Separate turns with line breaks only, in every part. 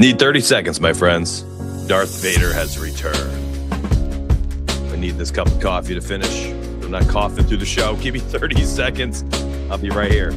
Need 30 seconds, my friends. Darth Vader has returned. I need this cup of coffee to finish. I'm not coughing through the show. Give me 30 seconds. I'll be right here.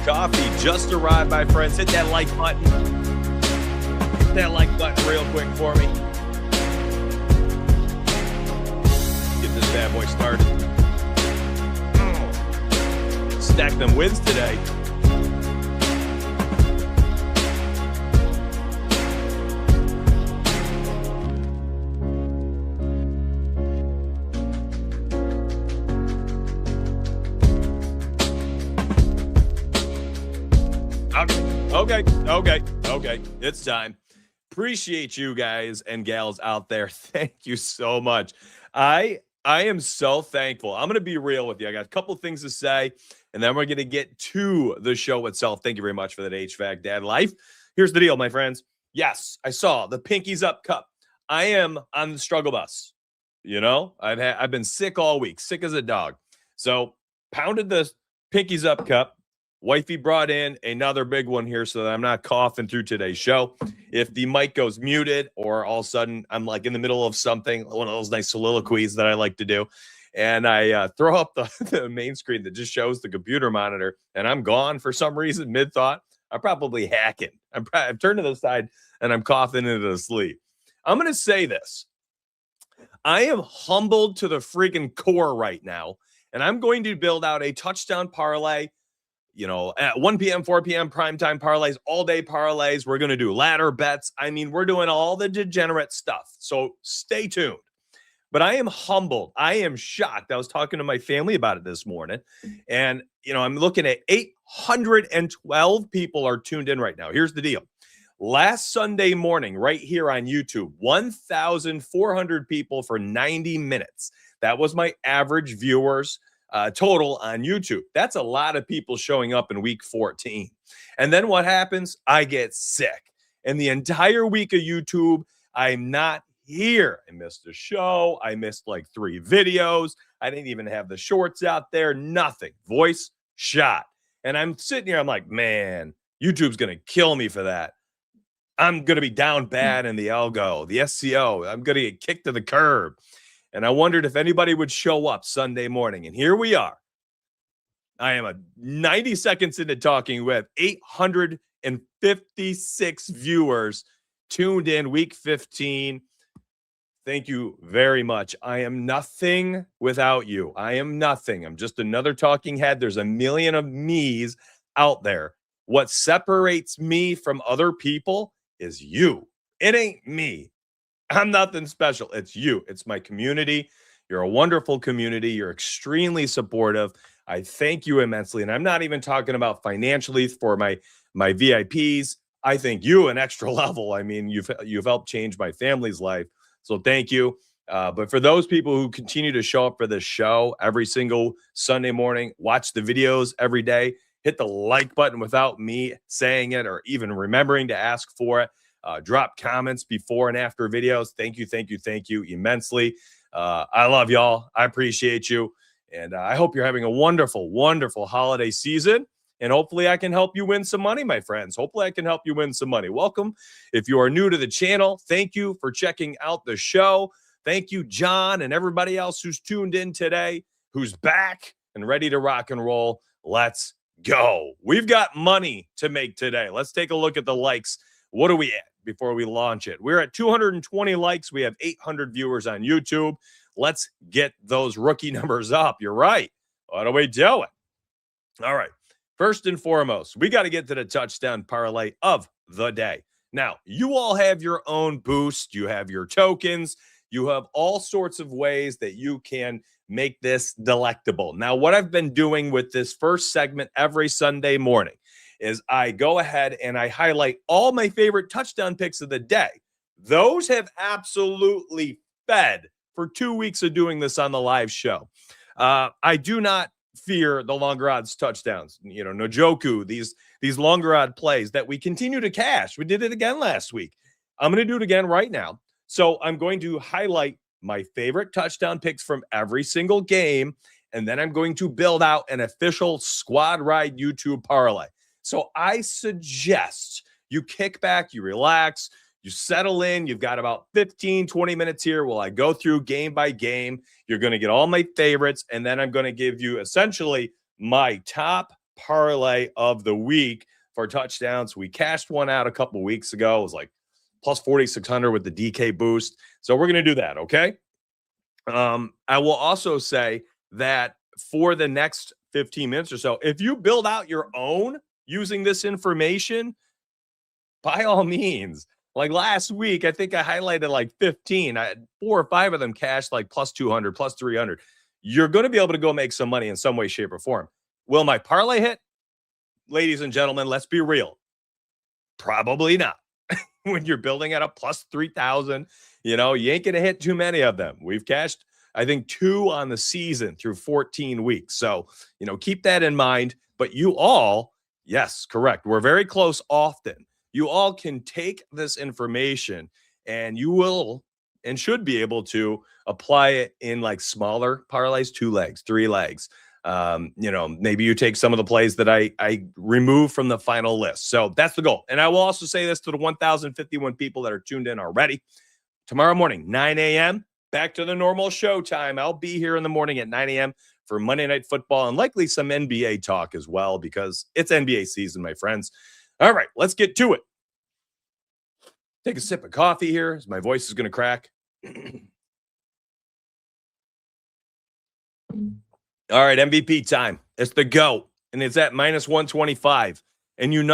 Coffee just arrived, my friends. Hit that like button. Hit that like button real quick for me. Get this bad boy started. Stack them wins today. Okay. It's time. Appreciate you guys and gals out there. Thank you so much. I am so thankful. I'm going to be real with you. I got a couple things to say, and then we're going to get to the show itself. Thank you very much for that HVAC Dad life. Here's the deal, my friends. Yes, I saw the Pinkies Up Cup. I am on the struggle bus. You know, I've been sick all week, sick as a dog. So pounded the Pinkies Up Cup. Wifey brought in another big one here so that I'm not coughing through today's show. If the mic goes muted or all of a sudden I'm like in the middle of something, one of those nice soliloquies that I like to do, and I throw up the main screen that just shows the computer monitor and I'm gone for some reason mid-thought, I'm probably hacking. I'm turned to the side and I'm coughing into the sleep. I'm going to say this. I am humbled to the freaking core right now, and I'm going to build out a touchdown parlay. You know, at 1 p.m., 4 p.m., primetime parlays, all-day parlays. We're going to do ladder bets. I mean, we're doing all the degenerate stuff. So stay tuned. But I am humbled. I am shocked. I was talking to my family about it this morning. And, you know, I'm looking at 812 people are tuned in right now. Here's the deal. Last Sunday morning, right here on YouTube, 1,400 people for 90 minutes. That was my average viewers total on YouTube. That's a lot of people showing up in week 14. And then what happens? I get sick. And the entire week of YouTube, I'm not here. I missed a show. I missed like 3 videos. I didn't even have the shorts out there. Nothing. Voice shot. And I'm sitting here. I'm like, man, YouTube's going to kill me for that. I'm going to be down bad in the algo, the SEO. I'm going to get kicked to the curb. And I wondered if anybody would show up Sunday morning. And here we are. I am 90 seconds into talking with 856 viewers tuned in week 15. Thank you very much. I am nothing without you. I am nothing. I'm just another talking head. There's a million of me's out there. What separates me from other people is you. It ain't me. I'm nothing special. It's you. It's my community. You're a wonderful community. You're extremely supportive. I thank you immensely. And I'm not even talking about financially for my VIPs. I thank you an extra level. I mean, you've helped change my family's life. So thank you. But for those people who continue to show up for this show every single Sunday morning, watch the videos every day, hit the like button without me saying it or even remembering to ask for it. Drop comments before and after videos. Thank you immensely. I love y'all. I appreciate you. And I hope you're having a wonderful, wonderful holiday season. And hopefully I can help you win some money, my friends. Hopefully I can help you win some money. Welcome. If you are new to the channel, thank you for checking out the show. Thank you, John, and everybody else who's tuned in today, who's back and ready to rock and roll. Let's go. We've got money to make today. Let's take a look at the likes. What are we at before we launch it? We're at 220 likes. We have 800 viewers on YouTube. Let's get those rookie numbers up. You're right. What are we doing? All right. First and foremost, we got to get to the touchdown parlay of the day. Now, you all have your own boost. You have your tokens. You have all sorts of ways that you can make this delectable. Now, what I've been doing with this first segment every Sunday morning is I go ahead and I highlight all my favorite touchdown picks of the day. Those have absolutely fed for 2 weeks of doing this on the live show. I do not fear the longer odds touchdowns. Njoku, these longer odd plays that we continue to cash. We did it again last week. I'm going to do it again right now. So I'm going to highlight my favorite touchdown picks from every single game, and then I'm going to build out an official squad ride YouTube parlay. So I suggest you kick back, you relax, you settle in. You've got about 15, 20 minutes here while I go through game by game. You're going to get all my favorites, and then I'm going to give you essentially my top parlay of the week for touchdowns. We cashed one out a couple weeks ago. It was like plus 4,600 with the DK boost. So we're going to do that, okay? I will also say that for the next 15 minutes or so, if you build out your own using this information, by all means. Like last week, I think I highlighted like 15. I had 4 or 5 of them cashed like plus 200, plus 300. You're going to be able to go make some money in some way, shape, or form. Will my parlay hit? Ladies and gentlemen, let's be real. Probably not. When you're building at a plus 3,000, you ain't going to hit too many of them. We've cashed, I think, 2 on the season through 14 weeks. So, keep that in mind. But you all, yes, correct. We're very close often. You all can take this information and you will and should be able to apply it in like smaller parlays, 2 legs, 3 legs. Maybe you take some of the plays that I remove from the final list. So that's the goal. And I will also say this to the 1,051 people that are tuned in already. Tomorrow morning, 9 a.m., back to the normal show time. I'll be here in the morning at 9 a.m. for Monday Night Football and likely some NBA talk as well because it's NBA season, my friends. All right, let's get to it. Take a sip of coffee here as my voice is going to crack. All right, MVP time. It's the GOAT, and it's at minus 125. And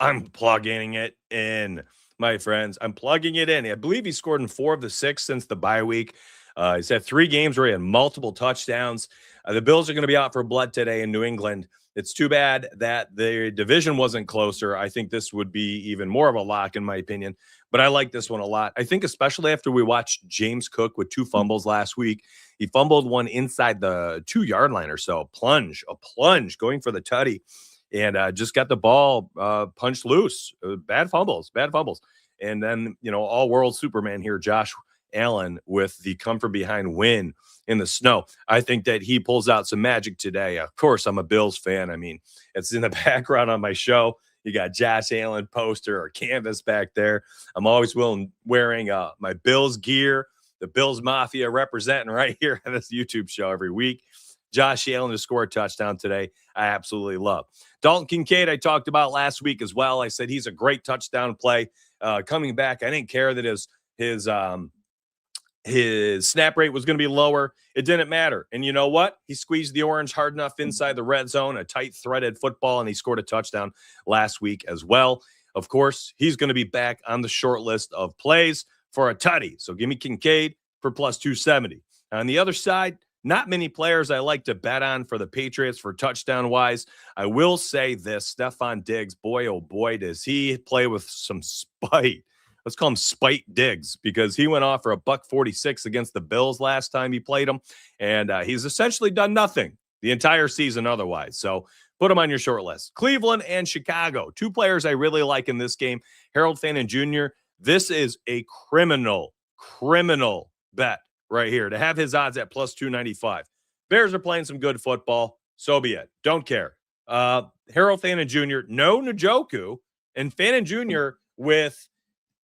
I'm plugging it in, my friends. I'm plugging it in. I believe he scored in 4 of the 6 since the bye week. He's had 3 games where he had multiple touchdowns. The Bills are going to be out for blood today in New England. It's too bad that the division wasn't closer. I think this would be even more of a lock, in my opinion. But I like this one a lot. I think especially after we watched James Cook with 2 fumbles last week. He fumbled one inside the 2-yard line or so. A plunge, going for the tutty. And just got the ball punched loose. Bad fumbles. And then, all-world Superman here, Josh Allen, with the come from behind win in the snow. I think that he pulls out some magic today. Of course, I'm a Bills fan. I mean, it's in the background on my show. You got Josh Allen poster or canvas back there. I'm always wearing my Bills gear, the Bills Mafia representing right here on this YouTube show every week. Josh Allen to score a touchdown today. I absolutely love. Dalton Kincaid, I talked about last week as well. I said he's a great touchdown play. Coming back, I didn't care that his snap rate was going to be lower. It didn't matter. And you know what? He squeezed the orange hard enough inside the red zone, a tight threaded football, and he scored a touchdown last week as well. Of course, he's going to be back on the short list of plays for a tutty. So give me Kincaid for plus 270. On the other side, not many players I like to bet on for the Patriots for touchdown-wise. I will say this, Stephon Diggs, boy, oh boy, does he play with some spite. Let's call him Spite Diggs because he went off for $146 against the Bills last time he played them, and he's essentially done nothing the entire season otherwise. So put him on your short list. Cleveland and Chicago, 2 players I really like in this game. Harold Fannin Jr., this is a criminal bet right here to have his odds at plus 295. Bears are playing some good football. So be it. Don't care. Harold Fannin Jr., no Njoku, and Fannin Jr. with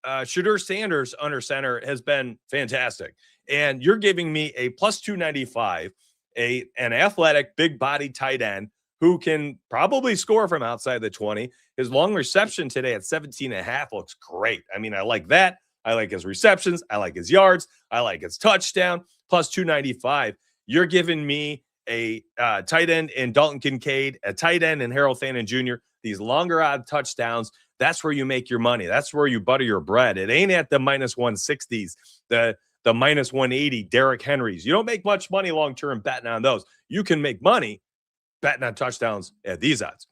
Shadur Sanders under center has been fantastic. And you're giving me a plus 295, an athletic, big body tight end who can probably score from outside the 20. His long reception today at 17.5 looks great. I mean, I like that. I like his receptions. I like his yards. I like his touchdown. Plus 295. You're giving me a tight end in Dalton Kincaid, a tight end in Harold Fannin Jr., these longer odd touchdowns That's where you make your money. That's where you butter your bread. It ain't at the minus 160s, the minus 180 Derrick Henrys. You don't make much money long term betting on those. You can make money betting on touchdowns at these odds.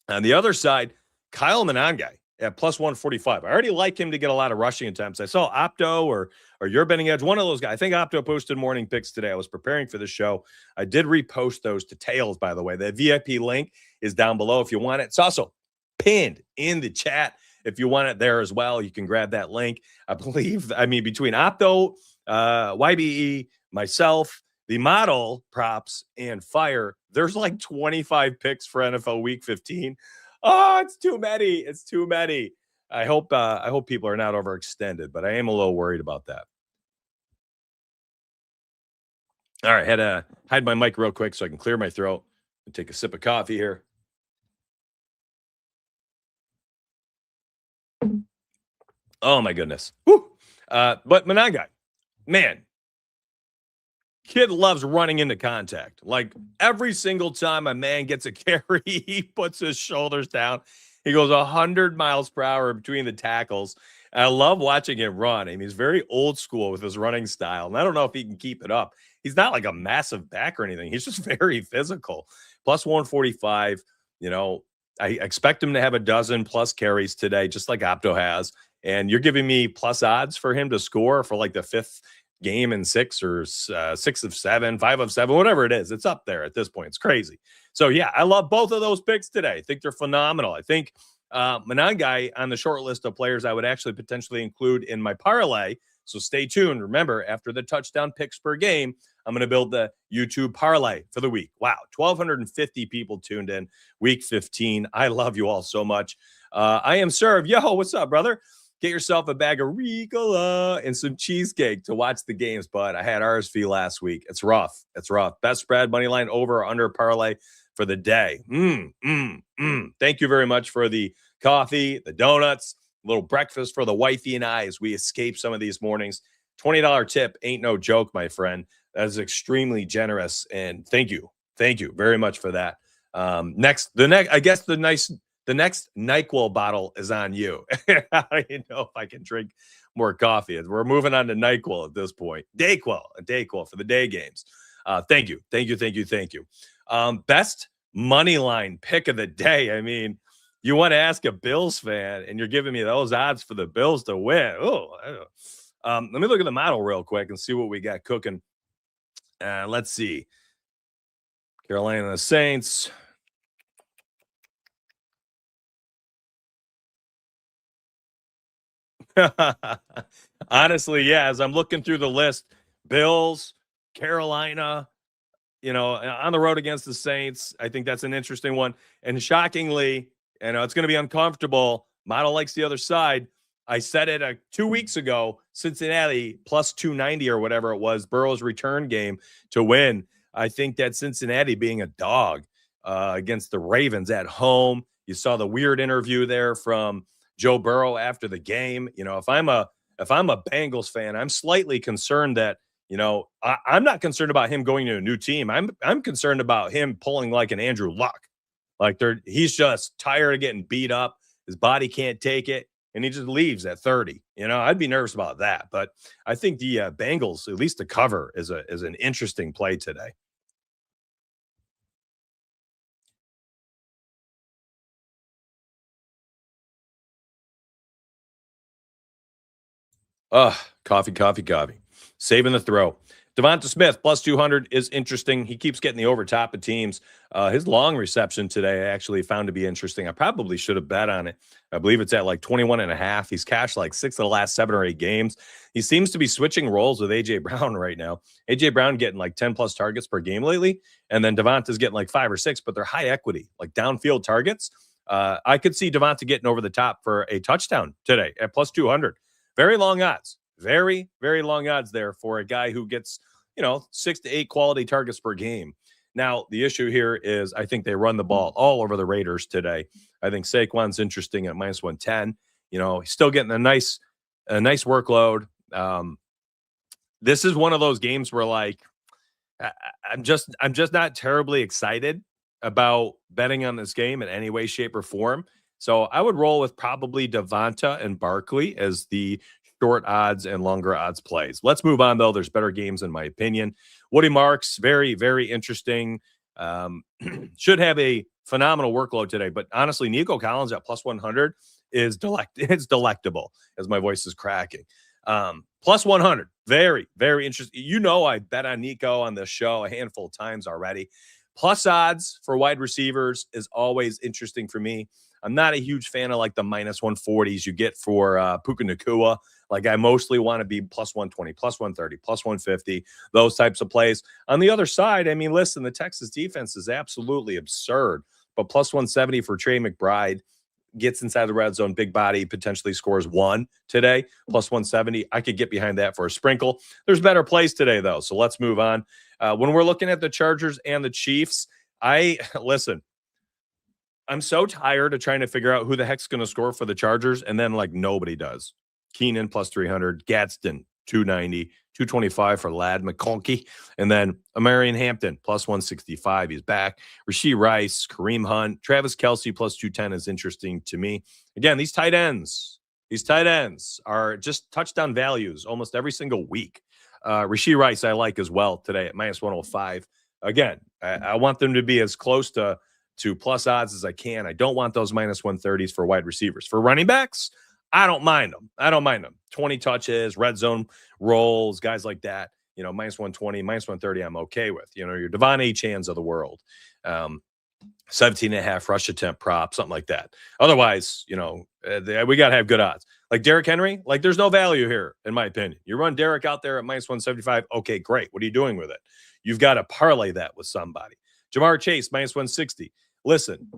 On the other side, Kyle Monangai at plus 145. I already like him to get a lot of rushing attempts. I saw Opto or Your Betting Edge, one of those guys. I think Opto posted morning picks today. I was preparing for the show. I did repost those to Tails, by the way. The VIP link is down below if you want it. It's also pinned in the chat. If you want it there as well, you can grab that link. Between Opto, YBE, myself, the model props, and Fire, there's like 25 picks for NFL Week 15. Oh, it's too many. It's too many. I hope people are not overextended, but I am a little worried about that. All right, had to hide my mic real quick so I can clear my throat and take a sip of coffee here. Oh my goodness. Woo. But Monangai, man, kid loves running into contact. Like every single time a man gets a carry, he puts his shoulders down. He goes 100 miles per hour between the tackles. I love watching him run. I mean, he's very old school with his running style. And I don't know if he can keep it up. He's not like a massive back or anything. He's just very physical. Plus 145. I expect him to have a dozen plus carries today, just like Opto has. And you're giving me plus odds for him to score for like the fifth game in 6 or 6 of 7, 5 of 7, whatever it is. It's up there at this point. It's crazy. So, yeah, I love both of those picks today. I think they're phenomenal. I think Monangai on the short list of players I would actually potentially include in my parlay. So stay tuned. Remember, after the touchdown picks per game, I'm going to build the YouTube parlay for the week. Wow, 1,250 people tuned in week 15. I love you all so much. I am Serve. Yo, what's up, brother? Get yourself a bag of Ricola and some cheesecake to watch the games, bud. I had RSV last week. It's rough. It's rough. Best spread, money line, over or under parlay for the day. Thank you very much for the coffee, the donuts, little breakfast for the wifey and I as we escape some of these mornings. $20 tip ain't no joke, my friend. That is extremely generous, and thank you very much for that. The next NyQuil bottle is on you. I don't know if I can drink more coffee. We're moving on to NyQuil at this point. Dayquil for the day games. Thank you. Best money line pick of the day. I mean, you want to ask a Bills fan, and you're giving me those odds for the Bills to win. Let me look at the model real quick and see what we got cooking. Let's see. Carolina Saints. Honestly, yeah, as I'm looking through the list, Bills, Carolina, on the road against the Saints, I think that's an interesting one. And shockingly, it's going to be uncomfortable. Model likes the other side. I said it 2 weeks ago, Cincinnati plus 290 or whatever it was, Burrow's return game to win. I think that Cincinnati being a dog against the Ravens at home. You saw the weird interview there from Joe Burrow after the game. If I'm a Bengals fan, I'm slightly concerned that, I'm not concerned about him going to a new team. I'm concerned about him pulling like an Andrew Luck. Like he's just tired of getting beat up. His body can't take it, and he just leaves at 30. I'd be nervous about that. But I think the Bengals, at least to cover, is an interesting play today. Coffee. Saving the throw. Devonta Smith, plus 200 is interesting. He keeps getting the over top of teams. His long reception today I actually found to be interesting. I probably should have bet on it. I believe it's at like 21.5. He's cashed like 6 of the last 7 or 8 games. He seems to be switching roles with A.J. Brown right now. A.J. Brown getting like 10-plus targets per game lately, and then Devonta's getting like 5 or 6, but they're high equity, like downfield targets. I could see Devonta getting over the top for a touchdown today at plus 200. Very long odds. Very, very long odds there for a guy who gets, 6 to 8 quality targets per game. Now, the issue here is I think they run the ball all over the Raiders today. I think Saquon's interesting at minus 110. He's still getting a nice workload. This is one of those games where I'm just not terribly excited about betting on this game in any way, shape, or form. So I would roll with probably Devonta and Barkley as the short odds and longer odds plays. Let's move on, though. There's better games, in my opinion. Woody Marks, very, very interesting. Um, should have a phenomenal workload today. But honestly, Nico Collins at plus 100 is it's delectable as my voice is cracking. Plus 100, very, very interesting. You know, I bet on Nico on this show a handful of times already. Plus odds for wide receivers is always interesting for me. I'm not a huge fan of like the minus 140s you get for Puka Nacua. Like I mostly want to be plus 120, plus 130, plus 150, those types of plays. On the other side, I mean, listen, the Texas defense is absolutely absurd, but plus 170 for Trey McBride gets inside the red zone, big body, potentially scores one today, plus 170. I could get behind that for a sprinkle. There's better plays today, though, so let's move on. When we're looking at the Chargers and the Chiefs, listen, I'm so tired of trying to figure out who the heck's going to score for the Chargers, and then, like, nobody does. Keenan plus 300, Gadsden 290, 225 for Ladd McConkey, and then Amarian Hampton plus 165. He's back. Rashee Rice, Kareem Hunt, Travis Kelce plus 210 is interesting to me. Again, these tight ends are just touchdown values almost every single week. Rashee Rice I like as well today at minus 105. Again, I want them to be as close to plus odds as I can. I don't want those minus 130s for wide receivers. For running backs, I don't mind them. 20 touches, red zone rolls, guys like that, minus 120, minus 130, I'm okay with. Your Devon Achans of the world. 17 and a half rush attempt prop, something like that. Otherwise, we got to have good odds. Like Derrick Henry, like there's no value here, in my opinion. You run Derrick out there at minus 175, okay, great. What are you doing with it? You've got to parlay that with somebody. Jamar Chase, minus 160. Listen,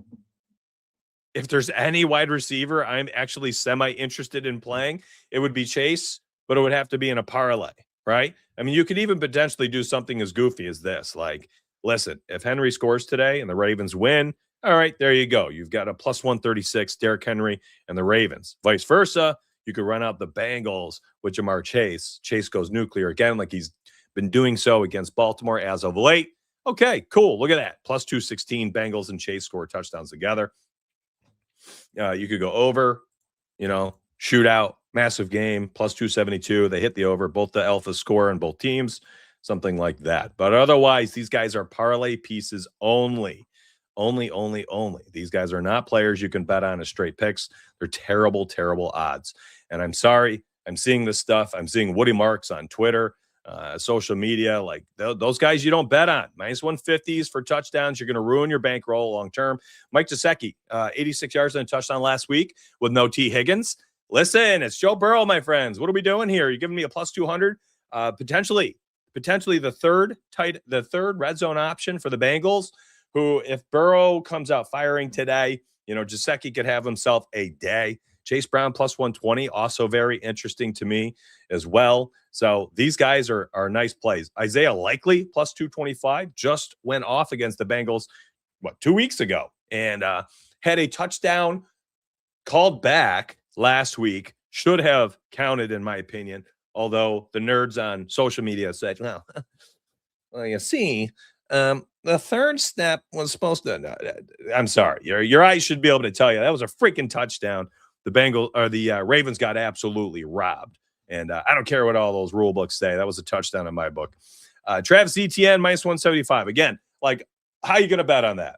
if there's any wide receiver I'm actually semi-interested in playing, it would be Chase, but it would have to be in a parlay, right? I mean, you could even potentially do something as goofy as this. Like, listen, if Henry scores today and the Ravens win, all right, there you go. You've got a plus 136, Derrick Henry and the Ravens. Vice versa, you could run out the Bengals with Jamar Chase. Chase goes nuclear again, like he's been doing so against Baltimore as of late. Okay, cool. Look at that. Plus 216, Bengals and Chase score touchdowns together. You could go over, shootout, massive game, plus 272. They hit the over. Both the alpha score on both teams, something like that. But otherwise, these guys are parlay pieces only. Only. These guys are not players you can bet on as straight picks. They're terrible, terrible odds. And I'm sorry. I'm seeing this stuff. I'm seeing Woody Marks on Twitter. Social media, like those guys you don't bet on. Minus 150s for touchdowns. You're going to ruin your bankroll long term. Mike Gesicki, 86 yards and a touchdown last week with no T. Higgins. Listen, it's Joe Burrow, my friends. What are we doing here? You're giving me a plus 200? Potentially the third red zone option for the Bengals, who, if Burrow comes out firing today, Gesicki could have himself a day. Chase Brown plus 120, also very interesting to me as well. So these guys are nice plays. Isaiah Likely plus 225 just went off against the Bengals, 2 weeks ago, and had a touchdown called back last week. Should have counted, in my opinion, although the nerds on social media said, well, you see, the third step was supposed to. No, I'm sorry. Your eyes should be able to tell you that was a freaking touchdown. The Ravens got absolutely robbed. And I don't care what all those rule books say. That was a touchdown in my book. Travis Etienne, minus 175. Again, like, how are you going to bet on that?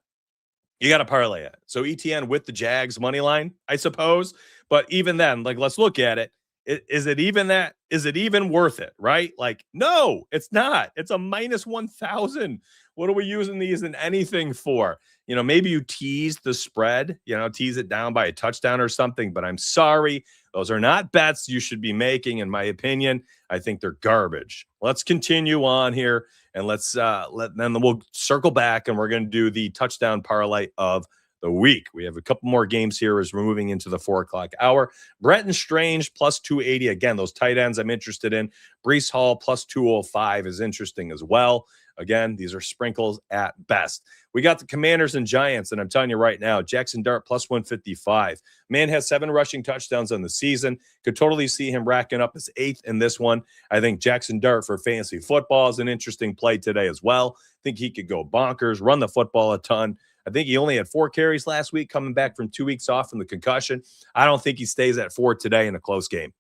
You got to parlay it. So Etienne with the Jags money line, I suppose. But even then, like, let's look at it. Is it even that? Is it even worth it, right? Like, no, it's not. It's a minus 1,000. What are we using these in anything for? Maybe you tease the spread, tease it down by a touchdown or something, but I'm sorry. Those are not bets you should be making, in my opinion. I think they're garbage. Let's continue on here, and then we'll circle back, and we're going to do the touchdown parlay of the week. We have a couple more games here as we're moving into the 4 o'clock hour. Bretton Strange plus 280. Again, those tight ends I'm interested in. Breece Hall plus 205 is interesting as well. Again, these are sprinkles at best. We got the Commanders and Giants, and I'm telling you right now, Jackson Dart plus 155. Man has 7 rushing touchdowns on the season. Could totally see him racking up his 8th in this one. I think Jackson Dart for fantasy football is an interesting play today as well. I think he could go bonkers, run the football a ton. I think he only had 4 carries last week, coming back from 2 weeks off from the concussion. I don't think he stays at 4 today in a close game.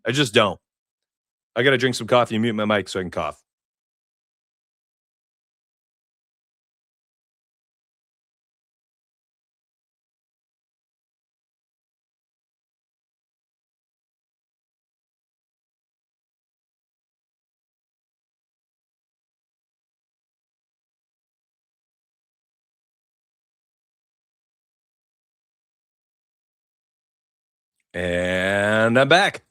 I just don't. I got to drink some coffee and mute my mic so I can cough. And I'm back.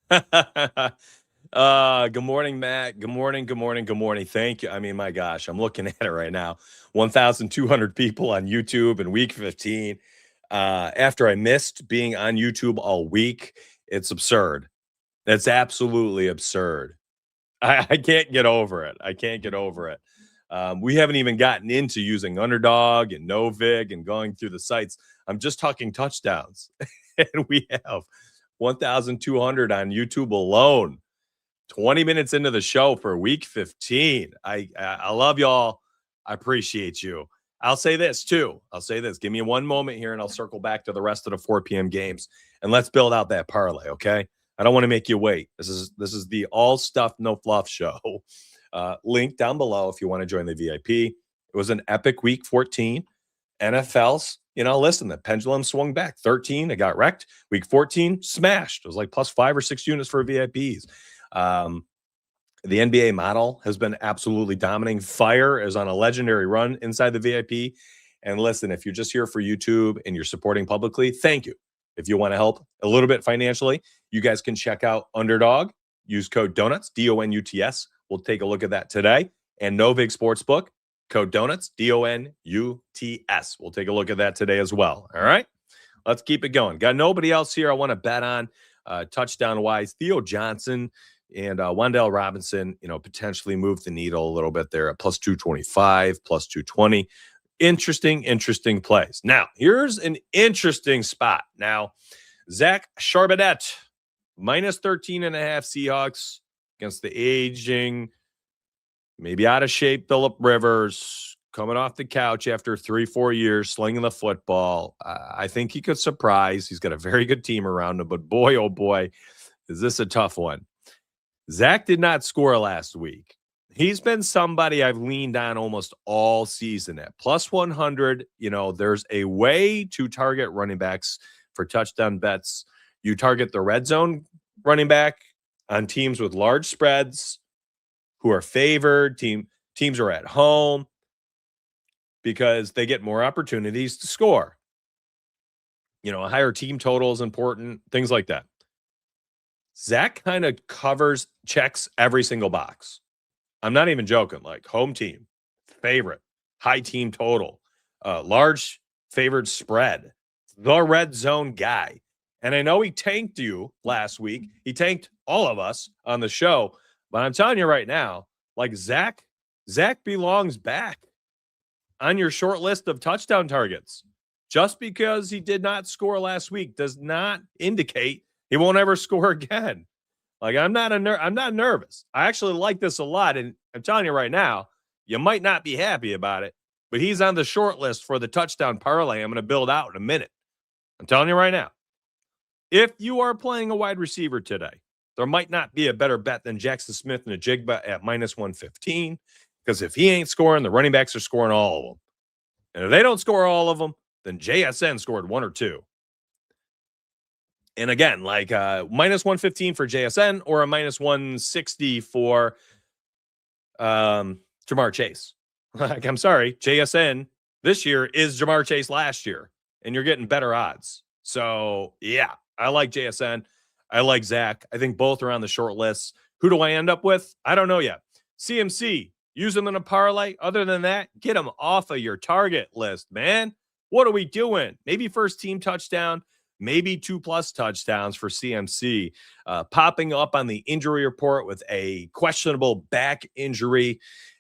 Good morning, Matt. Good morning. Good morning. Good morning. Thank you. I mean, my gosh, I'm looking at it right now. 1,200 people on YouTube in week 15. After I missed being on YouTube all week, it's absurd. It's absolutely absurd. I can't get over it. I can't get over it. We haven't even gotten into using Underdog and Novig and going through the sites. I'm just talking touchdowns. And we have 1,200 on YouTube alone. 20 minutes into the show for week 15. I love y'all. I appreciate you. I'll say this too. I'll say this. Give me one moment here and I'll circle back to the rest of the 4 p.m. games and let's build out that parlay, okay? I don't want to make you wait. This is the all stuff, no fluff show. Link down below if you want to join the VIP. It was an epic week 14. NFL's, listen, the pendulum swung back. 13, it got wrecked. Week 14, smashed. It was like plus 5 or 6 units for VIPs. The NBA model has been absolutely dominating. Fire is on a legendary run inside the VIP. And listen, if you're just here for YouTube and you're supporting publicly, thank you. If you want to help a little bit financially, you guys can check out Underdog. Use code DONUTS, DONUTS. We'll take a look at that today. And Novig Sportsbook, code DONUTS, DONUTS. We'll take a look at that today as well. All right, let's keep it going. Got nobody else here I want to bet on touchdown-wise. Theo Johnson and Wan'Dale Robinson, potentially move the needle a little bit there at plus 225, plus 220. Interesting plays. Now, here's an interesting spot. Now, Zach Charbonnet, minus 13.5 Seahawks against the aging, maybe out of shape Phillip Rivers, coming off the couch after 3-4 years, slinging the football. I think he could surprise. He's got a very good team around him, but boy, oh boy, is this a tough one. Zach did not score last week. He's been somebody I've leaned on almost all season at plus 100. There's a way to target running backs for touchdown bets. You target the red zone running back on teams with large spreads who are favored. Teams are at home because they get more opportunities to score. A higher team total is important, things like that. Zach kind of checks every single box. I'm not even joking. Like home team, favorite, high team total, large favored spread, the red zone guy. And I know he tanked you last week. He tanked all of us on the show. But I'm telling you right now, like Zach belongs back on your short list of touchdown targets. Just because he did not score last week does not indicate he won't ever score again. Like I'm not nervous. I actually like this a lot, and I'm telling you right now, you might not be happy about it, but he's on the short list for the touchdown parlay I'm going to build out in a minute. I'm telling you right now, if you are playing a wide receiver today, there might not be a better bet than Jackson Smith and a Jigba at minus 115, because if he ain't scoring, the running backs are scoring all of them. And if they don't score all of them, then JSN scored 1 or 2. And again, like minus 115 for JSN or a minus 160 for Jamar Chase. Like, I'm sorry, JSN this year is Jamar Chase last year, and you're getting better odds. So, yeah, I like JSN. I like Zach. I think both are on the short list. Who do I end up with? I don't know yet. CMC, use them in a parlay. Other than that, get them off of your target list, man. What are we doing? Maybe first team touchdown. Maybe 2+ touchdowns for CMC. Popping up on the injury report with a questionable back injury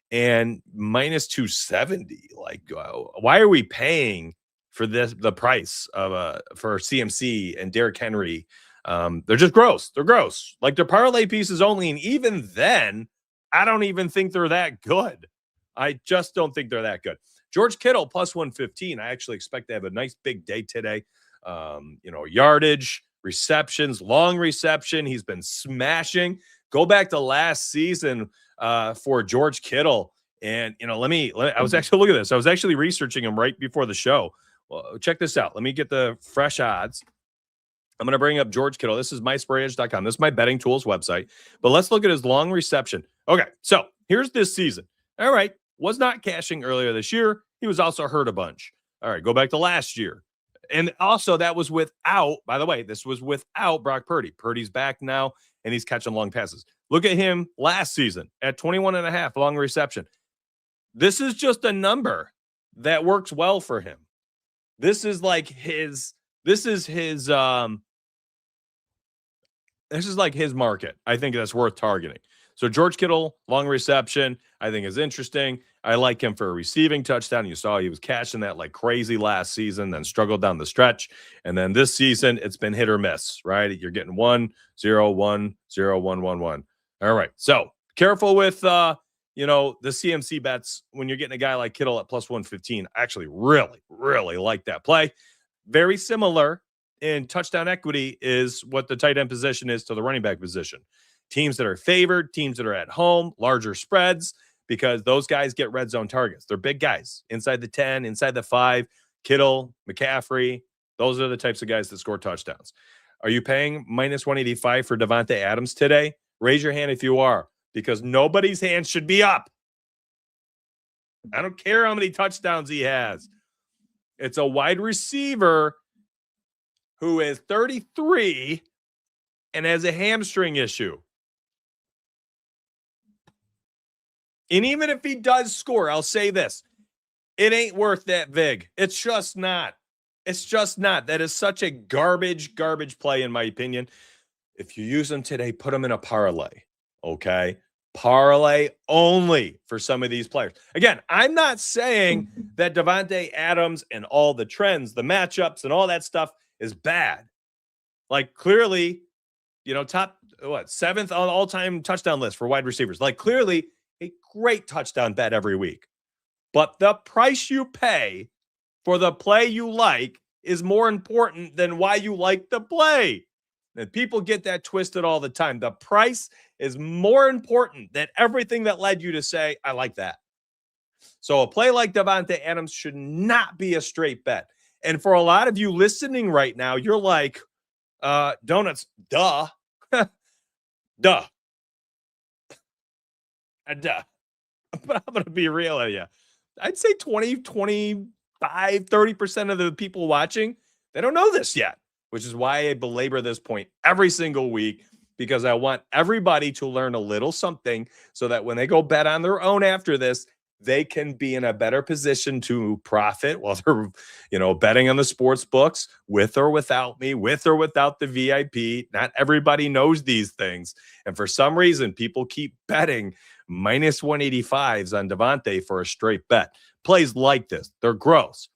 and minus 270. Like, why are we paying for the price of for CMC and Derrick Henry? They're just gross. They're gross. Like, they're parlay pieces only, and even then, I don't even think they're that good. I just don't think they're that good. George Kittle plus 115. I actually expect to have a nice big day today. Yardage, receptions, long reception. He's been smashing. Go back to last season for George Kittle. And, I was actually, look at this. I was actually researching him right before the show. Well, check this out. Let me get the fresh odds. I'm going to bring up George Kittle. This is mysprayedge.com. This is my betting tools website. But let's look at his long reception. Okay, so here's this season. All right, was not cashing earlier this year. He was also hurt a bunch. All right, go back to last year. And also that was without, by the way, this was without Brock Purdy. Purdy's back now, and he's catching long passes. Look at him last season at 21.5 long reception. This is just a number that works well for him. This is like his market. I think that's worth targeting. So George Kittle, long reception, I think is interesting. I like him for a receiving touchdown. You saw he was catching that like crazy last season, then struggled down the stretch. And then this season, it's been hit or miss, right? You're getting 1, 0, 1, 0, 1, 1, 1. All right. So careful with, the CMC bets when you're getting a guy like Kittle at plus 115. I actually really, really like that play. Very similar in touchdown equity is what the tight end position is to the running back position. Teams that are favored, teams that are at home, larger spreads, because those guys get red zone targets. They're big guys inside the 10, inside the 5. Kittle, McCaffrey, those are the types of guys that score touchdowns. Are you paying minus 185 for Davante Adams today? Raise your hand if you are, because nobody's hand should be up. I don't care how many touchdowns he has. It's a wide receiver who is 33 and has a hamstring issue. And even if he does score, I'll say this. It ain't worth that vig. It's just not. It's just not. That is such a garbage play, in my opinion. If you use them today, put them in a parlay. Okay? Parlay only for some of these players. Again, I'm not saying that Davante Adams and all the trends, the matchups, and all that stuff is bad. Like, clearly, top, 7th on all-time touchdown list for wide receivers. Like, clearly, a great touchdown bet every week. But the price you pay for the play you like is more important than why you like the play. And people get that twisted all the time. The price is more important than everything that led you to say, I like that. So a play like Davante Adams should not be a straight bet. And for a lot of you listening right now, you're like, donuts, duh. Duh. Duh. But I'm going to be real with you. I'd say 20, 25, 30% of the people watching, they don't know this yet, which is why I belabor this point every single week, because I want everybody to learn a little something so that when they go bet on their own after this, they can be in a better position to profit while they're, betting on the sports books with or without me, with or without the VIP. Not everybody knows these things. And for some reason, people keep betting minus 185s on Davante for a straight bet. Plays like this, they're gross.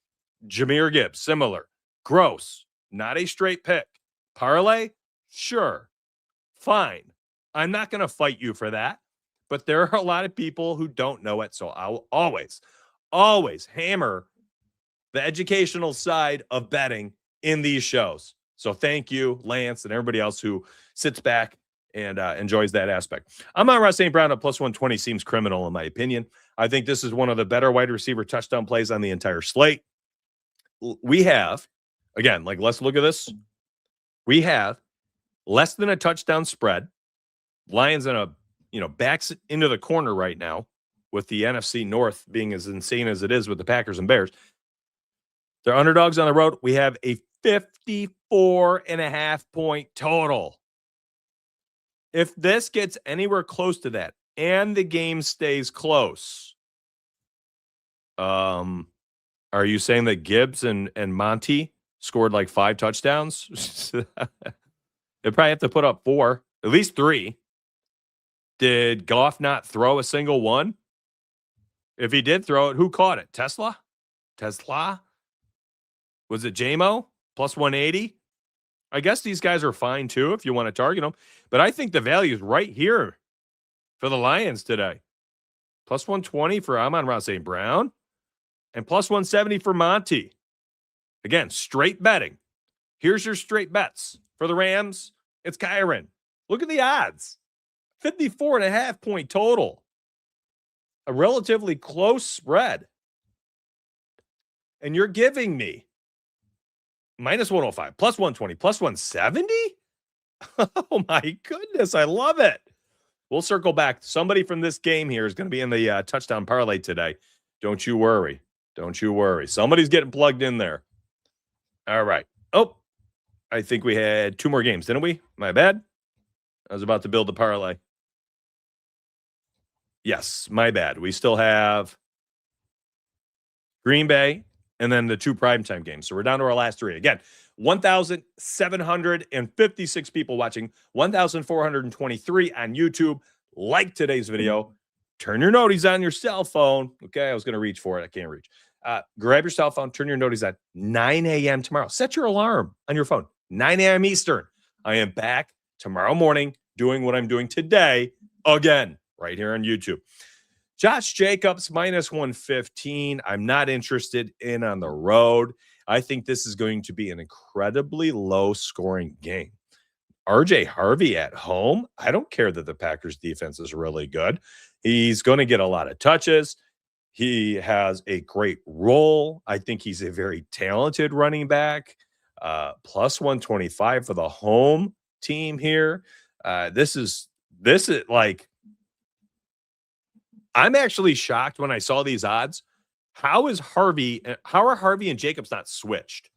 Jahmyr Gibbs, similar. Gross. Not a straight pick. Parlay? Sure. Fine. I'm not going to fight you for that. But there are a lot of people who don't know it. So I'll always hammer the educational side of betting in these shows. So thank you, Lance, and everybody else who sits back and enjoys that aspect. I'm on Ross St. Brown at plus 120. Seems criminal, in my opinion. I think this is one of the better wide receiver touchdown plays on the entire slate. We have, again, let's look at this. We have less than a touchdown spread. Lions in a backs into the corner right now with the NFC North being as insane as it is with the Packers and Bears. They're underdogs on the road. We have a 54.5 point total. If this gets anywhere close to that and the game stays close, are you saying that Gibbs and Monty scored like 5 touchdowns? They probably have to put up 4, at least 3. Did Goff not throw a single one? If he did throw it, who caught it? Tesla? Was it JMO? Plus 180? I guess these guys are fine too if you want to target them. But I think the value is right here for the Lions today. Plus 120 for Amon-Ra St. Brown. And plus 170 for Monty. Again, straight betting. Here's your straight bets. For the Rams, it's Kyren. Look at the odds. 54.5 point total. A relatively close spread. And you're giving me minus 105, plus 120, plus 170? Oh, my goodness. I love it. We'll circle back. Somebody from this game here is going to be in the touchdown parlay today. Don't you worry. Don't you worry. Somebody's getting plugged in there. All right. Oh, I think we had 2 more games, didn't we? My bad. I was about to build the parlay. Yes, my bad. We still have Green Bay and then the 2 primetime games. So we're down to our last 3. Again, 1,756 people watching, 1,423 on YouTube. Like today's video. Turn your noties on your cell phone. Okay, I was going to reach for it. I can't reach. Grab your cell phone. Turn your noties on 9 a.m. tomorrow. Set your alarm on your phone. 9 a.m. Eastern. I am back tomorrow morning doing what I'm doing today again right here on YouTube. Josh Jacobs, minus 115. I'm not interested in on the road. I think this is going to be an incredibly low-scoring game. RJ Harvey at home, I don't care that the Packers defense is really good. He's going to get a lot of touches. He has a great role. I think he's a very talented running back. Plus 125 for the home team here. This is like, I'm actually shocked when I saw these odds. How are Harvey and Jacobs not switched?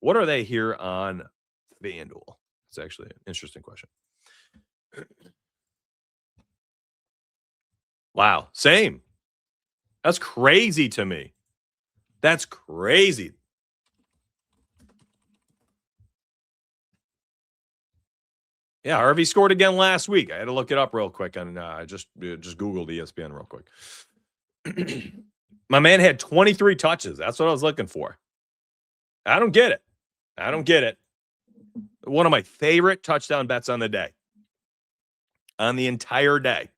What are they here on FanDuel? It's actually an interesting question. Wow, same. That's crazy to me. That's crazy. Yeah, Harvey scored again last week. I had to look it up real quick, and I just Googled ESPN real quick. My man had 23 touches. That's what I was looking for. I don't get it. I don't get it. One of my favorite touchdown bets on the day. On the entire day.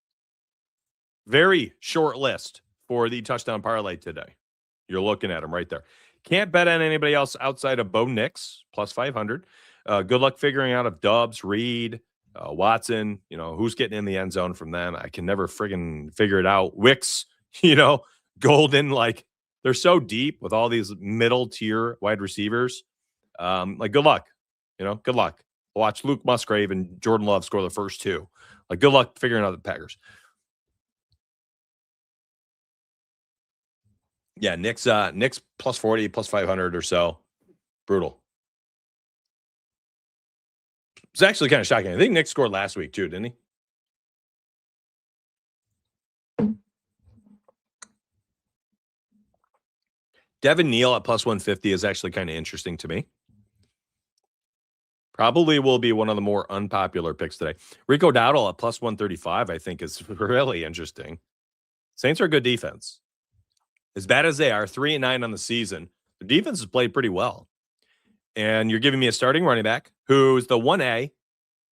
Very short list for the touchdown parlay today. You're looking at them right there. Can't bet on anybody else outside of Bo Nix, plus 500. Good luck figuring out if Dobbs, Reed, Watson, who's getting in the end zone from them. I can never friggin' figure it out. Wicks, Golden, like they're so deep with all these middle tier wide receivers. Like good luck, good luck. Watch Luke Musgrave and Jordan Love score the first 2. Like good luck figuring out the Packers. Yeah, Nick's plus 40, plus 500 or so. Brutal. It's actually kind of shocking. I think Nick scored last week too, didn't he? Devin Neal at plus 150 is actually kind of interesting to me. Probably will be one of the more unpopular picks today. Rico Dowdle at plus 135, I think, is really interesting. Saints are a good defense. As bad as they are, 3-9 on the season, the defense has played pretty well. And you're giving me a starting running back who's the 1A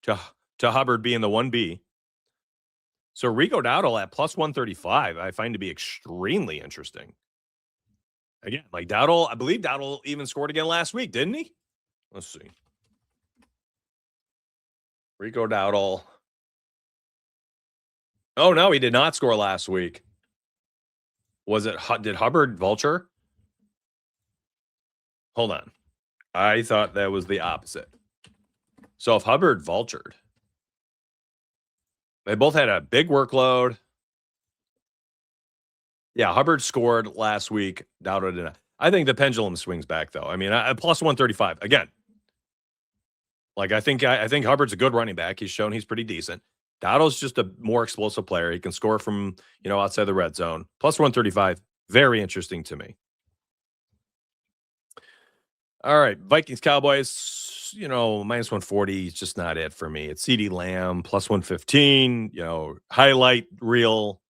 to Hubbard being the 1B. So Rico Dowdle at plus 135, I find to be extremely interesting. Again, like Dowdle, I believe Dowdle even scored again last week, didn't he? Let's see. Rico Dowdle. Oh, no, he did not score last week. Did Hubbard vulture? Hold on. I thought that was the opposite. So if Hubbard vultured, they both had a big workload. Yeah, Hubbard scored last week. Dowdle did not. I think the pendulum swings back, though. I mean, plus 135. Again, like I think Hubbard's a good running back. He's shown he's pretty decent. Dowdle's just a more explosive player. He can score from, outside the red zone. Plus 135. Very interesting to me. All right. Vikings, Cowboys, minus 140 is just not it for me. It's CeeDee Lamb, plus 115, highlight reel,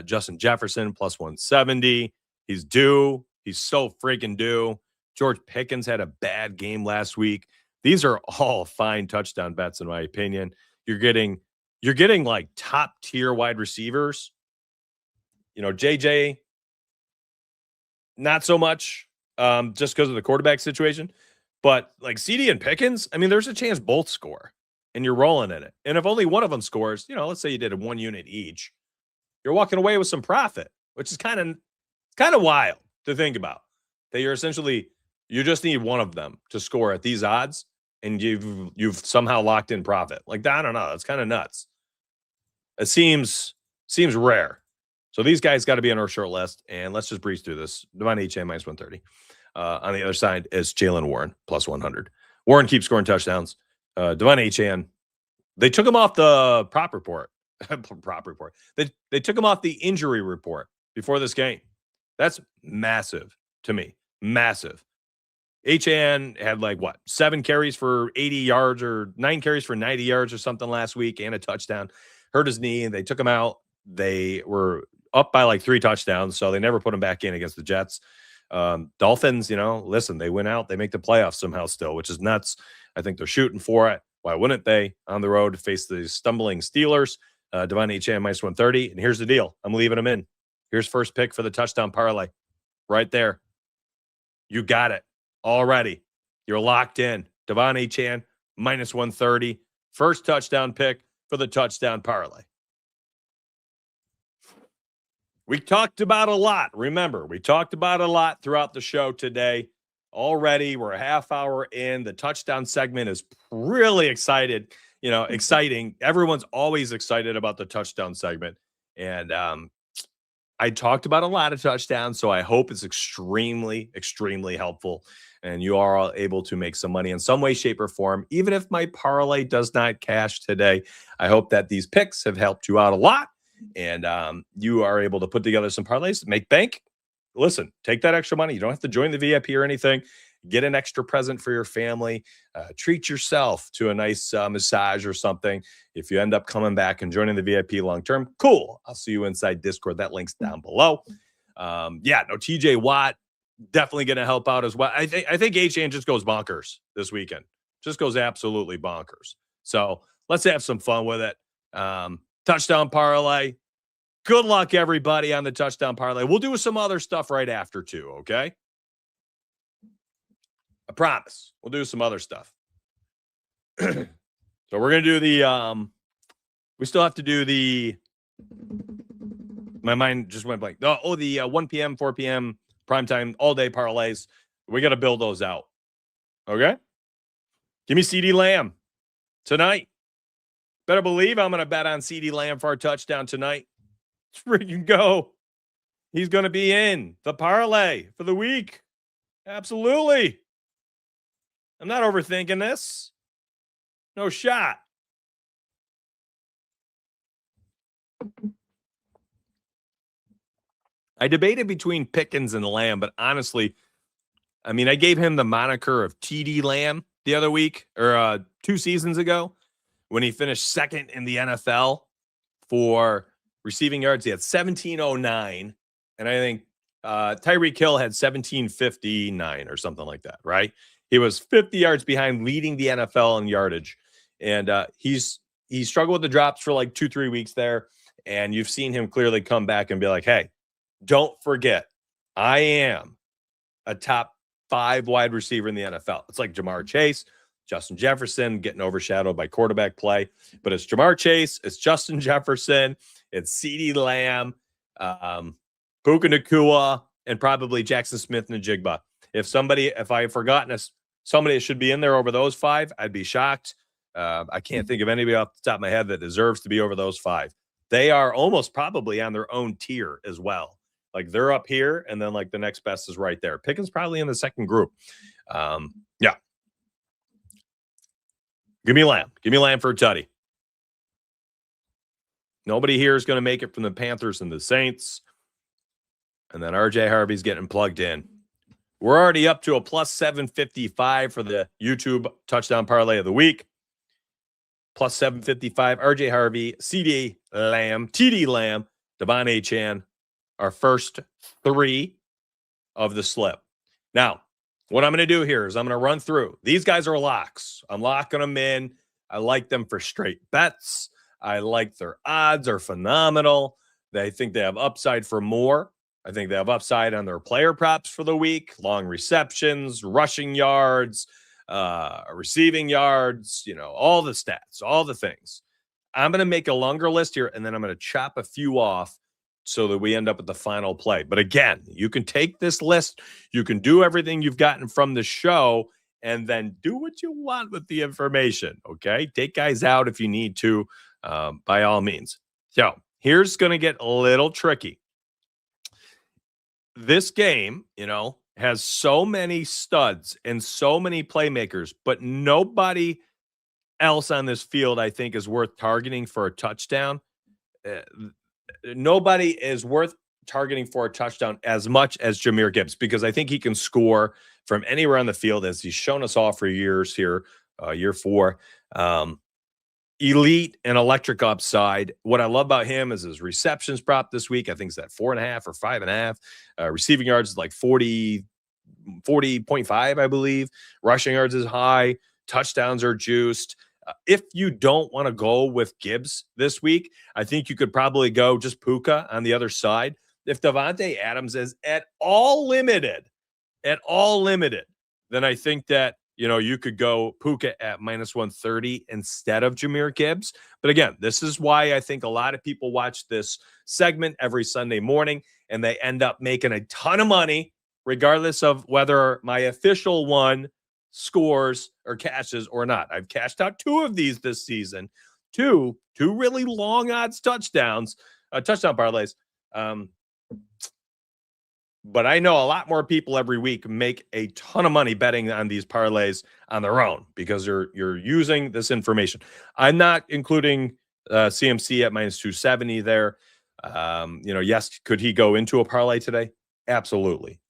Justin Jefferson, plus 170. He's due. He's so freaking due. George Pickens had a bad game last week. These are all fine touchdown bets, in my opinion. You're getting like top tier wide receivers JJ, not so much, just because of the quarterback situation. But like CD and Pickens, I mean, there's a chance both score and you're rolling in it. And if only one of them scores, let's say you did a 1 unit each, you're walking away with some profit, which is kind of wild to think about. That you just need one of them to score at these odds, and you've somehow locked in profit. Like, I don't know, that's kind of nuts. It seems rare. So these guys got to be on our short list, and let's just breeze through this. Devon Achane minus 130. On the other side is Jalen Warren plus 100. Warren keeps scoring touchdowns. Devon Achane, they took him off the prop report. They took him off the injury report before this game. That's massive to me. Massive. Achane had 7 carries for 80 yards or 9 carries for 90 yards or something last week and a touchdown. Hurt his knee, and they took him out. They were up by 3 touchdowns, so they never put him back in against the Jets. Dolphins, listen, they went out. They make the playoffs somehow still, which is nuts. I think they're shooting for it. Why wouldn't they on the road face the stumbling Steelers? Devon Achane minus 130. And here's the deal. I'm leaving him in. Here's first pick for the touchdown parlay. Right there. You got it already. You're locked in. Devon Achane minus 130. First touchdown pick for the touchdown parlay. We talked about a lot. Remember, we talked about a lot throughout the show today. Already, we're a half hour in. The touchdown segment is really exciting. Everyone's always excited about the touchdown segment. And I talked about a lot of touchdowns, so I hope it's extremely, extremely helpful. And you are all able to make some money in some way, shape, or form. Even if my parlay does not cash today, I hope that these picks have helped you out a lot. And you are able to put together some parlays, make bank. Listen, take that extra money. You don't have to join the VIP or anything. Get an extra present for your family. Treat yourself to a nice massage or something. If you end up coming back and joining the VIP long-term, cool. I'll see you inside Discord. That link's down below. TJ Watt, definitely going to help out as well. I think Achane just goes bonkers this weekend. Just goes absolutely bonkers. So let's have some fun with it. Touchdown parlay. Good luck, everybody, on the touchdown parlay. We'll do some other stuff right after, too, okay? I promise. We'll do some other stuff. So we're going to do the we still have to do the my mind just went blank. The 1 p.m., 4 p.m. primetime all-day parlays. We got to build those out. Okay? Give me CeeDee Lamb tonight. Better believe I'm going to bet on CeeDee Lamb for a touchdown tonight. Let's freaking go. He's going to be in the parlay for the week. Absolutely. I'm not overthinking this. No shot. I debated between Pickens and Lamb, but honestly, I gave him the moniker of TD Lamb the other week or 2 seasons ago when he finished second in the NFL for receiving yards. He had 1709, and I think Tyreek Hill had 1759 or something like that, right? He was 50 yards behind, leading the NFL in yardage. And he struggled with the drops for 2-3 weeks there. And you've seen him clearly come back and be like, hey, don't forget, I am a top 5 wide receiver in the NFL. It's like Jamar Chase, Justin Jefferson getting overshadowed by quarterback play. But it's Jamar Chase, it's Justin Jefferson, it's CeeDee Lamb, Puka Nacua, and probably Jackson Smith-Njigba. If I have forgotten somebody that should be in there over those 5, I'd be shocked. I can't think of anybody off the top of my head that deserves to be over those 5. They are almost probably on their own tier as well. They're up here, and then the next best is right there. Pickens probably in the second group. Yeah. Give me Lamb. Give me Lamb for a tutty. Nobody here is going to make it from the Panthers and the Saints. And then RJ Harvey's getting plugged in. We're already up to a plus 755 for the YouTube touchdown parlay of the week. Plus 755. RJ Harvey, CeeDee Lamb, TD Lamb, Devon Achane. Our first 3 of the slip. Now, what I'm going to do here is I'm going to run through. These guys are locks. I'm locking them in. I like them for straight bets. I like their odds are phenomenal. They think they have upside for more. I think they have upside on their player props for the week, long receptions, rushing yards, receiving yards, all the stats, all the things. I'm going to make a longer list here, and then I'm going to chop a few off so that we end up with the final play. But again, you can take this list, you can do everything you've gotten from the show, and then do what you want with the information, okay? Take guys out if you need to, by all means. So here's going to get a little tricky. This game, has so many studs and so many playmakers, but nobody else on this field, I think, is worth targeting for a touchdown. Nobody is worth targeting for a touchdown as much as Jahmyr Gibbs, because I think he can score from anywhere on the field, as he's shown us all for years here, year 4. Elite and electric upside. What I love about him is his receptions prop this week. I think it's at 4.5 or 5.5. Receiving yards is like 40.5, I believe. Rushing yards is high. Touchdowns are juiced. If you don't want to go with Gibbs this week, I think you could probably go just Puka on the other side. If Davante Adams is at all limited, then I think that you could go Puka at -130 instead of Jahmyr Gibbs. But again, this is why I think a lot of people watch this segment every Sunday morning, and they end up making a ton of money, regardless of whether my official one scores or cashes or not. I've cashed out 2 of these this season, two really long odds touchdown parlays. But I know a lot more people every week make a ton of money betting on these parlays on their own, because you're using this information. I'm not including CMC at -270 there. Yes, could he go into a parlay today? Absolutely.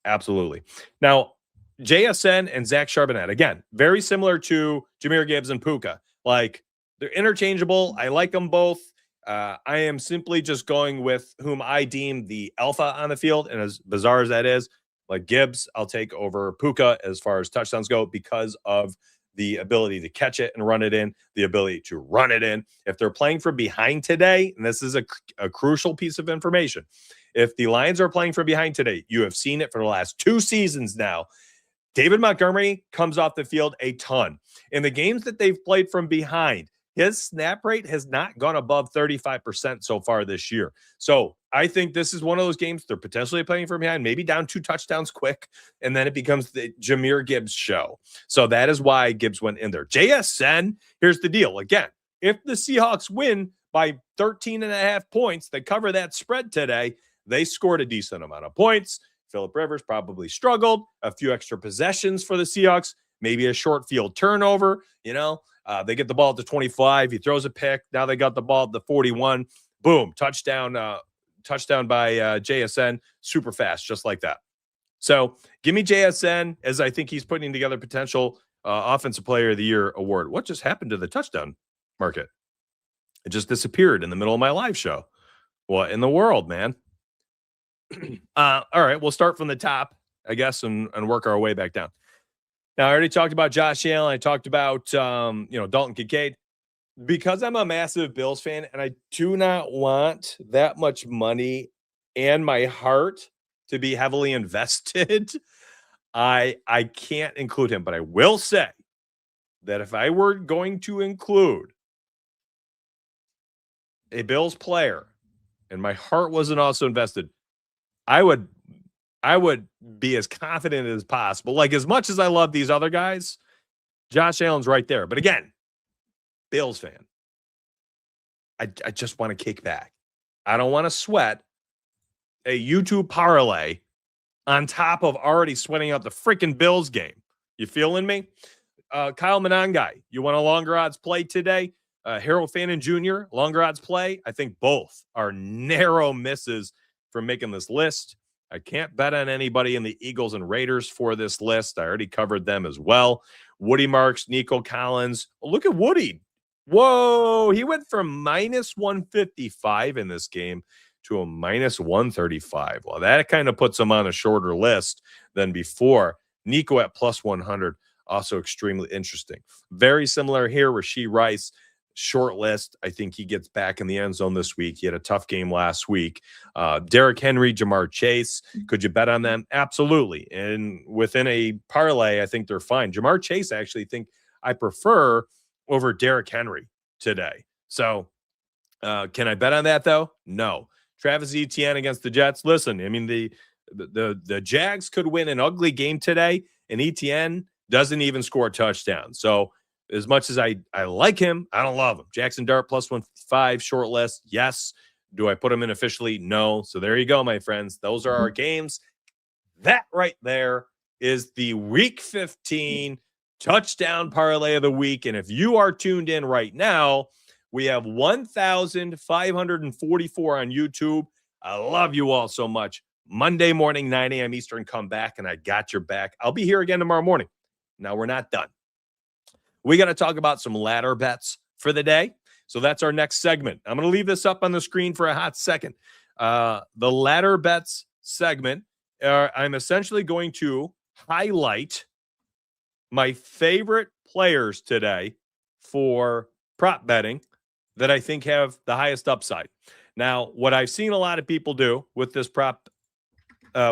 Now, JSN and Zach Charbonnet, again, very similar to Jahmyr Gibbs and Puka. Like, they're interchangeable. I like them both. I am simply just going with whom I deem the alpha on the field. And as bizarre as that is, like Gibbs, I'll take over Puka as far as touchdowns go, because of the ability to catch it and run it in, the ability to run it in. If they're playing from behind today, and this is a crucial piece of information, if the Lions are playing from behind today, you have seen it for the last 2 seasons now. David Montgomery comes off the field a ton. In the games that they've played from behind, his snap rate has not gone above 35% so far this year. So I think this is one of those games they're potentially playing from behind, maybe down 2 touchdowns quick, and then it becomes the Jahmyr Gibbs show. So that is why Gibbs went in there. JSN, here's the deal. Again, if the Seahawks win by 13.5 points, they cover that spread today, they scored a decent amount of points. Phillip Rivers probably struggled. A few extra possessions for the Seahawks, maybe a short field turnover, they get the ball at the 25. He throws a pick. Now they got the ball at the 41. Boom. Touchdown by JSN. Super fast, just like that. So give me JSN, as I think he's putting together potential Offensive Player of the Year award. What just happened to the touchdown market? It just disappeared in the middle of my live show. What in the world, man? All right, we'll start from the top, I guess, and work our way back down. Now, I already talked about Josh Allen. I talked about, Dalton Kincaid. Because I'm a massive Bills fan and I do not want that much money and my heart to be heavily invested, I can't include him. But I will say that if I were going to include a Bills player and my heart wasn't also invested, I would be as confident as possible. Like, as much as I love these other guys, Josh Allen's right there. But again, Bills fan, I just want to kick back. I don't want to sweat a YouTube parlay on top of already sweating out the freaking Bills game. You feeling me? Kyle Monangai, you want a longer odds play today? Harold Fannin Jr., longer odds play? I think both are narrow misses from making this list. I can't bet on anybody in the Eagles and Raiders for this list. I already covered them as well. Woody Marks, Nico Collins. Oh, look at Woody. Whoa, he went from -155 in this game to a -135. Well, that kind of puts him on a shorter list than before. Nico at +100, also extremely interesting. Very similar here, Rashee Rice. short list. I think he gets back in the end zone this week. He had a tough game last week. Derrick Henry, Jamar Chase. Could you bet on them? Absolutely. And within a parlay, I think they're fine. Jamar Chase, I actually think I prefer over Derrick Henry today. So can I bet on that though? No. Travis Etienne against the Jets. Listen, I mean, the Jags could win an ugly game today, and Etienne doesn't even score a touchdown. So as much as I like him, I don't love him. Jackson Dart plus 155, short list. Yes. Do I put him in officially? No. So there you go, my friends. Those are our games. That right there is the week 15 touchdown parlay of the week. And if you are tuned in right now, we have 1,544 on YouTube. I love you all so much. Monday morning, 9 a.m. Eastern, come back, and I got your back. I'll be here again tomorrow morning. Now, we're not done. We got to talk about some ladder bets for the day. So that's our next segment. I'm going to leave this up on the screen for a hot second. The ladder bets segment, I'm essentially going to highlight my favorite players today for prop betting that I think have the highest upside. Now, what I've seen a lot of people do with this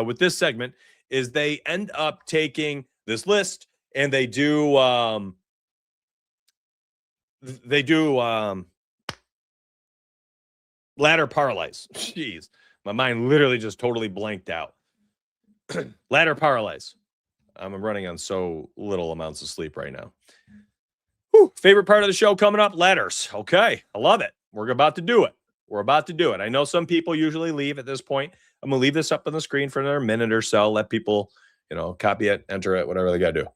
with this segment is they end up taking this list and they do ladder parlays. Jeez, my mind literally just totally blanked out. Ladder parlays. I'm running on so little amounts of sleep right now. Whew, favorite part of the show coming up, ladders. Okay, I love it. We're about to do it. I know some people usually leave at this point. I'm going to leave this up on the screen for another minute or so. Let people, copy it, enter it, whatever they got to do.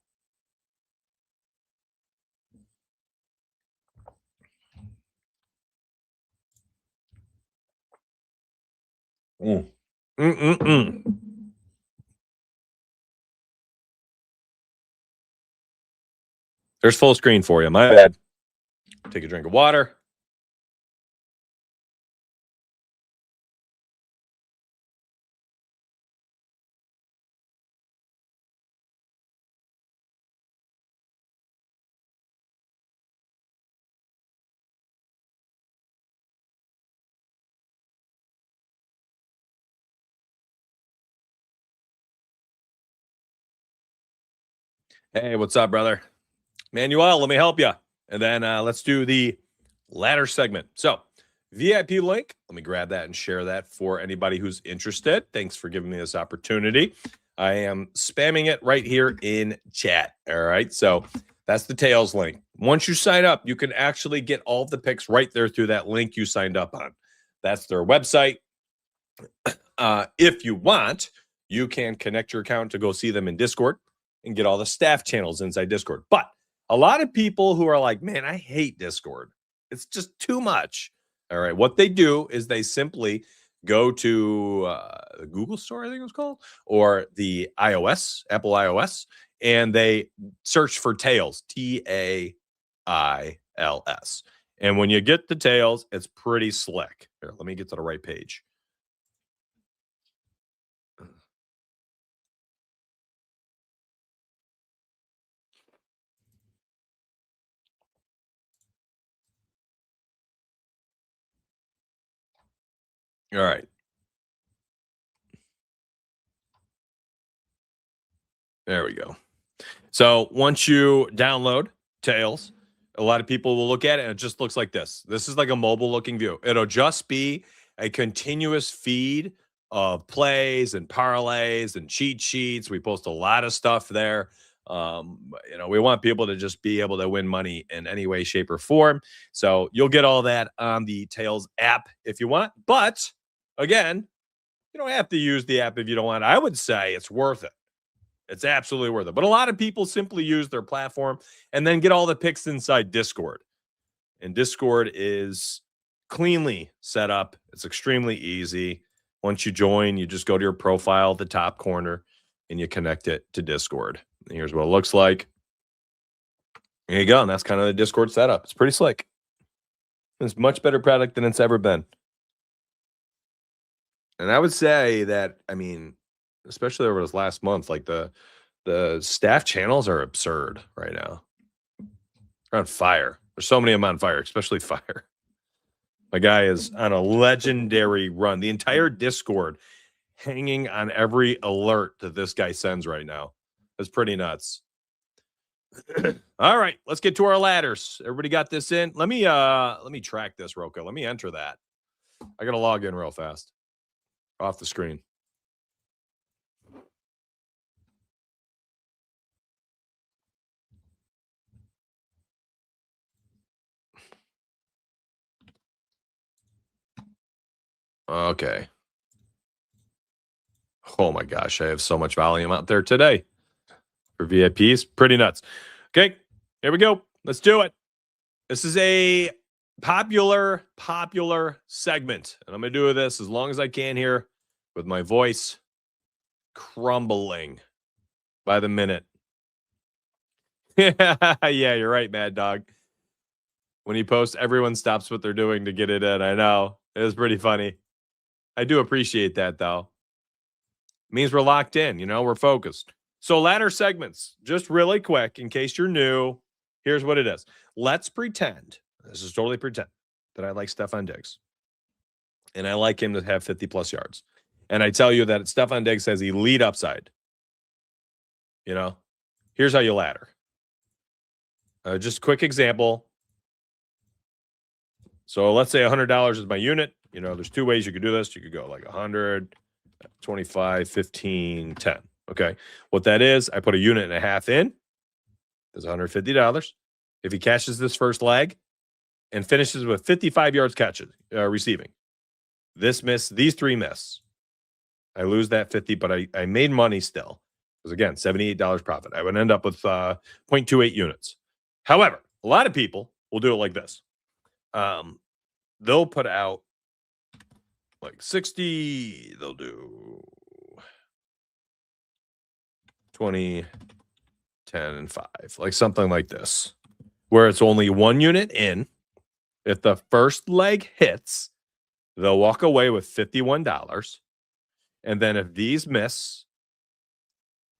There's full screen for you. My bad. Take a drink of water. Hey, what's up, brother? Manuel, let me help you. And then let's do the ladder segment. So, VIP link. Let me grab that and share that for anybody who's interested. Thanks for giving me this opportunity. I am spamming it right here in chat. All right. So that's the Tails link. Once you sign up, you can actually get all of the picks right there through that link you signed up on. That's their website. If you want, you can connect your account to go see them in Discord and get all the staff channels inside Discord. But a lot of people who are like, man, I hate Discord. It's just too much. All right. What they do is they simply go to the Google store, I think it was called, or the Apple iOS, and they search for Tails, Tails. And when you get the Tails, it's pretty slick. Here, let me get to the right page. All right. There we go. So once you download Tails, a lot of people will look at it and it just looks like this. This is like a mobile looking view. It'll just be a continuous feed of plays and parlays and cheat sheets. We post a lot of stuff there. We want people to just be able to win money in any way, shape, or form. So you'll get all that on the Tails app if you want. But again, you don't have to use the app if you don't want. I would say it's worth it. It's absolutely worth it. But a lot of people simply use their platform and then get all the picks inside Discord. And Discord is cleanly set up. It's extremely easy. Once you join, you just go to your profile at the top corner and you connect it to Discord. And here's what it looks like. There you go. And that's kind of the Discord setup. It's pretty slick. It's much better product than it's ever been. And I would say that, especially over this last month, like the staff channels are absurd right now. They're on fire. There's so many of them on fire, especially fire. My guy is on a legendary run. The entire Discord hanging on every alert that this guy sends right now. That's pretty nuts. All right, let's get to our ladders. Everybody got this in? Let me track this real quick. Let me enter that. I gotta log in real fast. Off the screen. Okay. Oh my gosh, I have so much volume out there today for VIPs. Pretty nuts. Okay, here we go. Let's do it. This is a popular segment, and I'm going to do this as long as I can here with my voice crumbling by the minute. Yeah, you're right, Mad Dog. When you post, everyone stops what they're doing to get it in. I know. It was pretty funny. I do appreciate that, though. It means we're locked in, we're focused. So ladder segments, just really quick, in case you're new, here's what it is. Let's pretend, this is totally pretend, that I like Stefan Diggs. And I like him to have 50-plus yards. And I tell you that Stefan Diggs has elite upside. Here's how you ladder. Just a quick example. So let's say $100 is my unit. There's two ways you could do this. You could go like 100, 25, 15, 10. Okay. What that is, I put a unit and a half in. That's $150. If he catches this first leg and finishes with 55 yards receiving, these three miss. I lose that 50, but I made money still. Because again, $78 profit. I would end up with 0.28 units. However, a lot of people will do it like this. They'll put out like 60, they'll do 20, 10, and 5, like something like this, where it's only one unit in. If the first leg hits, they'll walk away with $51. And then if these miss,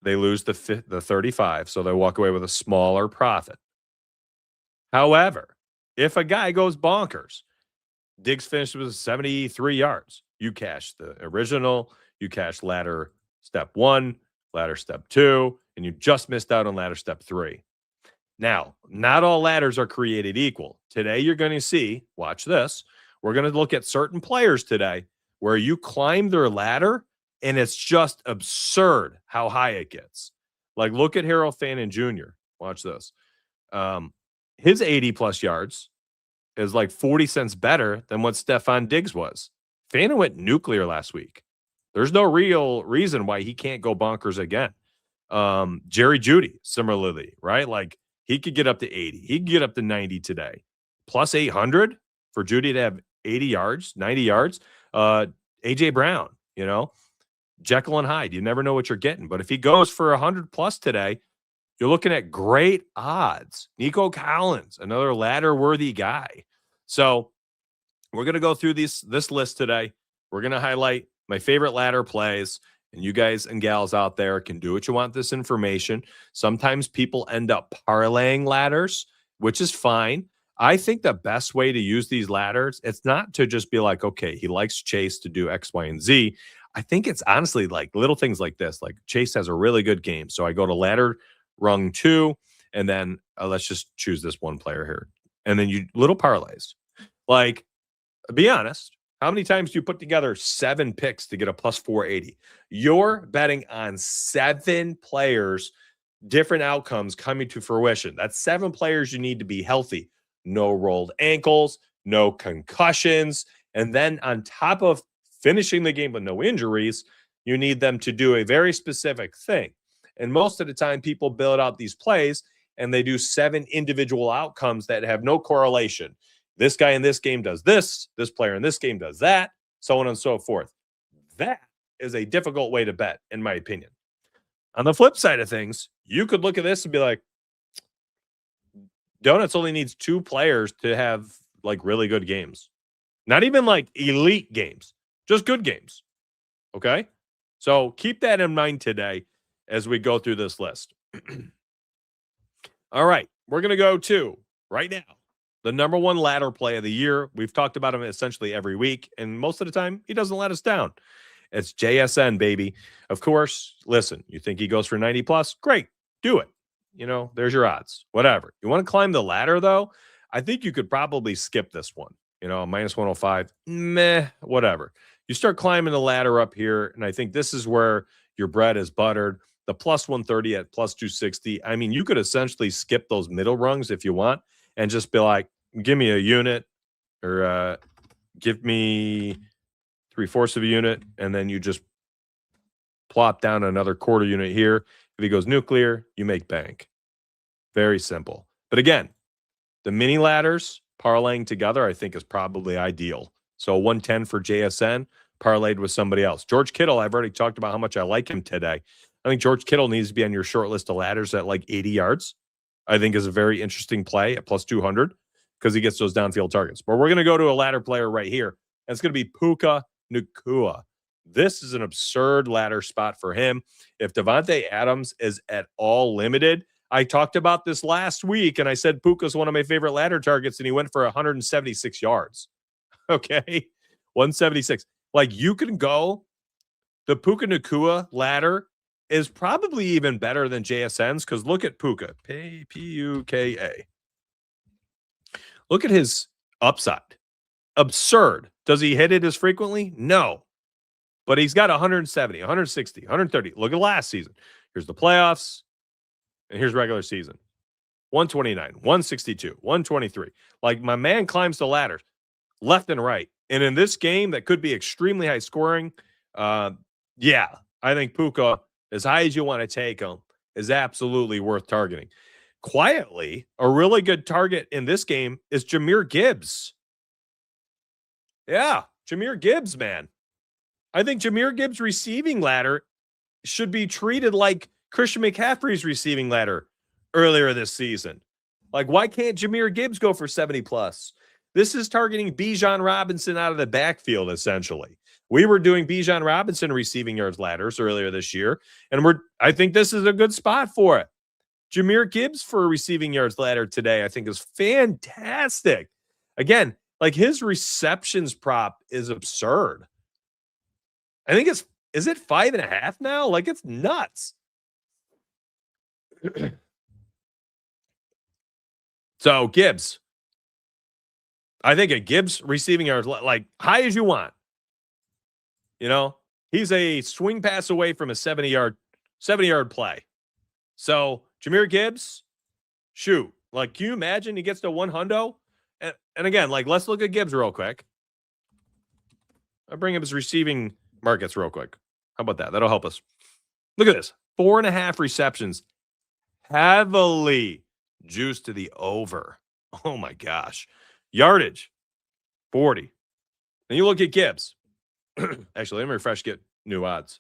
they lose the 35, so they walk away with a smaller profit. However, if a guy goes bonkers, Diggs finished with 73 yards, you cash the original, you cash ladder step 1, ladder step 2, and you just missed out on ladder step 3. Now, not all ladders are created equal. Today, you're going to see, watch this, we're going to look at certain players today where you climb their ladder, and it's just absurd how high it gets. Like, look at Harold Fannin Jr. Watch this. His 80-plus yards is like 40 cents better than what Stefan Diggs was. Fannin went nuclear last week. There's no real reason why he can't go bonkers again. Jerry Jeudy, similarly, right? Like, he could get up to 80. He could get up to 90 today. Plus 800 for Jeudy to have 80 yards, 90 yards. A.J. Brown, Jekyll and Hyde. You never know what you're getting. But if he goes for 100-plus today, you're looking at great odds. Nico Collins, another ladder-worthy guy. So we're going to go through this list today. We're going to highlight my favorite ladder plays, and you guys and gals out there can do what you want with this information. Sometimes people end up parlaying ladders, which is fine. I think the best way to use these ladders, it's not to just be like, okay, he likes Chase to do X, Y, and Z. I think it's honestly like little things like this. Like, Chase has a really good game. So I go to ladder rung 2, and then let's just choose this one player here. And then you little parlays. Like, be honest. How many times do you put together 7 picks to get a plus 480? You're betting on 7 players, different outcomes coming to fruition. That's 7 players you need to be healthy. No rolled ankles, no concussions. And then on top of finishing the game with no injuries, you need them to do a very specific thing. And most of the time, people build out these plays, and they do 7 individual outcomes that have no correlation. This guy in this game does this. This player in this game does that, so on and so forth. That is a difficult way to bet, in my opinion. On the flip side of things, you could look at this and be like, Donuts only needs 2 players to have like really good games. Not even like elite games, just good games. Okay? So keep that in mind today as we go through this list. All right. We're going to go to right now The number one ladder play of the year. We've talked about him essentially every week, and most of the time, he doesn't let us down. It's JSN, baby. Of course, listen, you think he goes for 90 plus? Great, do it. There's your odds. Whatever. You want to climb the ladder, though? I think you could probably skip this one. Minus 105, meh, whatever. You start climbing the ladder up here, and I think this is where your bread is buttered. The plus 130 at plus 260. I mean, you could essentially skip those middle rungs if you want and just be like, give me a unit or give me 3/4 of a unit, and then you just plop down another quarter unit here. If he goes nuclear, you make bank. Very simple. But again, the mini ladders parlaying together, I think, is probably ideal. So 110 for JSN, parlayed with somebody else. George Kittle, I've already talked about how much I like him today. I think George Kittle needs to be on your short list of ladders at like 80 yards. I think is a very interesting play at plus 200 because he gets those downfield targets. But we're going to go to a ladder player right here. And it's going to be Puka Nacua. This is an absurd ladder spot for him. If Devontae Adams is at all limited, I talked about this last week, and I said Puka's one of my favorite ladder targets, and he went for 176 yards. Okay, 176. Like, you can go, the Puka Nacua ladder is probably even better than JSN's because look at Puka, P-U-K-A. Look at his upside. Absurd. Does he hit it as frequently? No. But he's got 170, 160, 130. Look at last season. Here's the playoffs, and here's regular season. 129, 162, 123. Like, my man climbs the ladders left and right. And in this game that could be extremely high scoring, yeah, I think Puka, as high as you want to take him, is absolutely worth targeting. Quietly, a really good target in this game is Jahmyr Gibbs. Yeah, Jahmyr Gibbs, man. I think Jahmyr Gibbs' receiving ladder should be treated like Christian McCaffrey's receiving ladder earlier this season. Like, why can't Jahmyr Gibbs go for 70 plus? This is targeting Bijan Robinson out of the backfield, essentially. We were doing Bijan Robinson receiving yards ladders earlier this year, and I think this is a good spot for it. Jahmyr Gibbs for a receiving yards ladder today, I think, is fantastic. Again, like, his receptions prop is absurd. I think is it 5.5 now? Like, it's nuts. So Gibbs, I think a Gibbs receiving yards, like, high as you want. He's a swing pass away from a 70-yard play. So Jahmyr Gibbs, shoot, like, can you imagine he gets to 100? And again, like, let's look at Gibbs real quick. I'll bring up his receiving markets real quick. How about that? That'll help us. Look at this. 4.5 receptions. Heavily juiced to the over. Oh, my gosh. Yardage, 40. Then you look at Gibbs. Actually, let me refresh, get new odds.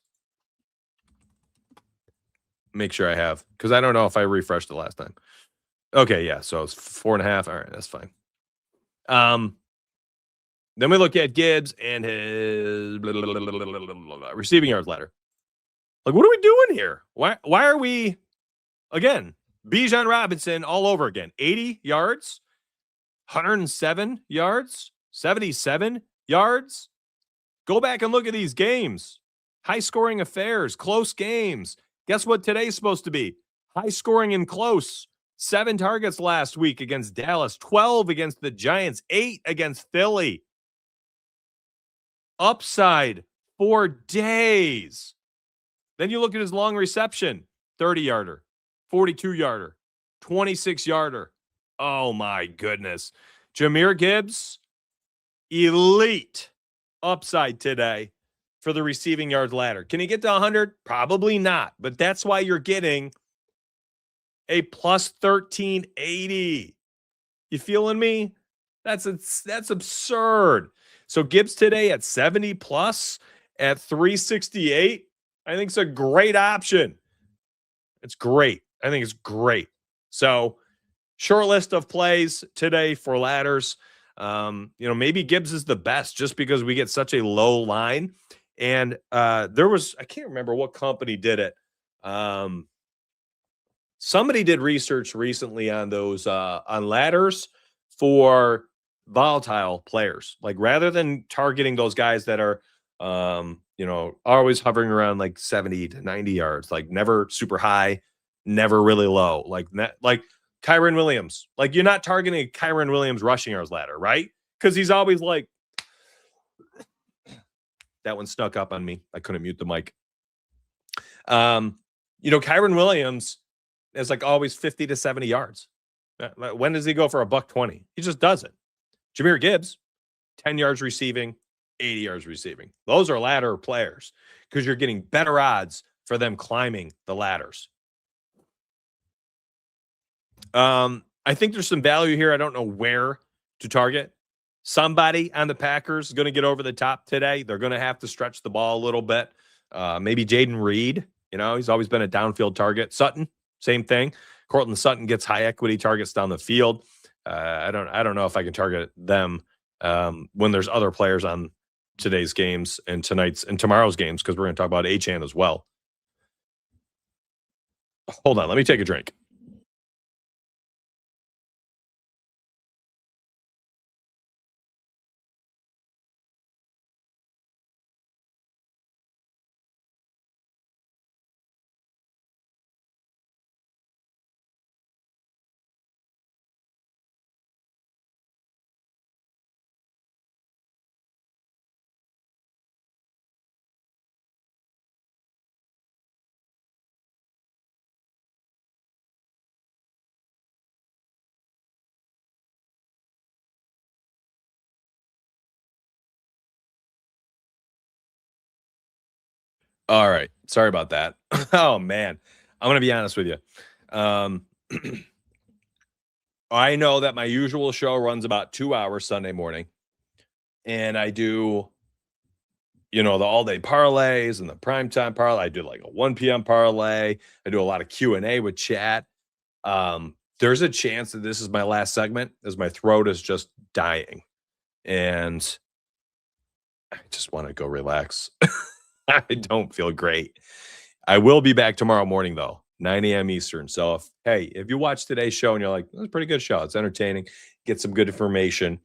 Make sure I have, because I don't know if I refreshed it last time. Okay, yeah, so it's 4.5. All right, that's fine. Then we look at Gibbs and his receiving yards ladder. Like, what are we doing here? Why are we, again, Bijan Robinson all over again? 80 yards, 107 yards, 77 yards. Go back and look at these games. High-scoring affairs, close games. Guess what today's supposed to be? High-scoring and close. 7 targets last week against Dallas, 12 against the Giants, 8 against Philly. Upside for days. Then you look at his long reception, 30-yarder, 42-yarder, 26-yarder. Oh, my goodness. Jahmyr Gibbs, elite upside today for the receiving yards ladder. Can he get to 100? Probably not, but that's why you're getting a plus 1380. You feeling me? That's absurd. So Gibbs today at 70 plus at 368, I think it's a great option. It's great. I think it's great. So short list of plays today for ladders. Maybe Gibbs is the best just because we get such a low line. And there was, I can't remember what company did it. Somebody did research recently on those on ladders for volatile players. Like rather than targeting those guys that are always hovering around like 70 to 90 yards, like never super high, never really low. Like Kyron Williams. Like you're not targeting Kyron Williams rushing yards ladder, right? Because he's always like that one snuck up on me. I couldn't mute the mic. Kyron Williams is like always 50 to 70 yards. When does he go for a $120? He just doesn't. Jahmyr Gibbs, 10 yards receiving, 80 yards receiving. Those are ladder players because you're getting better odds for them climbing the ladders. I think there's some value here. I don't know where to target. Somebody on the Packers is going to get over the top today. They're going to have to stretch the ball a little bit. Maybe Jaden Reed. He's always been a downfield target. Sutton, same thing. Cortland Sutton gets high equity targets down the field. I don't know if I can target them when there's other players on today's games and tonight's and tomorrow's games because we're going to talk about Achane as well. Hold on, let me take a drink. All right. Sorry about that. Oh, man. I'm going to be honest with you. I know that my usual show runs about 2 hours Sunday morning. And I do, the all-day parlays and the primetime parlay. I do like a 1 p.m. parlay. I do a lot of Q&A with chat. There's a chance that this is my last segment as my throat is just dying. And I just want to go relax. I don't feel great. I will be back tomorrow morning, though, 9 a.m. Eastern. So, if you watch today's show and you're like, that's a pretty good show, it's entertaining, get some good information,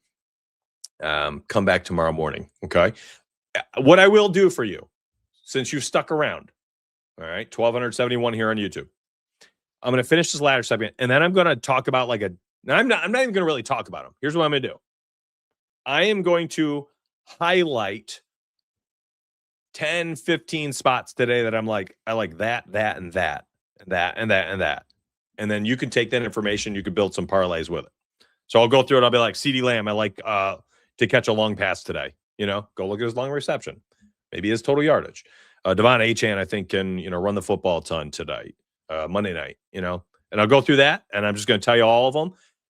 come back tomorrow morning, okay? What I will do for you, since you've stuck around, all right, 1,271 here on YouTube, I'm going to finish this ladder segment, and then I'm going to talk about I'm not even going to really talk about them. Here's what I'm going to do. I am going to highlight 10, 15 spots today that I'm like, I like that, and that, and that, and that, and that. And then you can take that information, you can build some parlays with it. So I'll go through it. I'll be like, CeeDee Lamb, I like to catch a long pass today. Go look at his long reception. Maybe his total yardage. Devon Achane, I think, can, run the football a ton today, Monday night, and I'll go through that. And I'm just going to tell you all of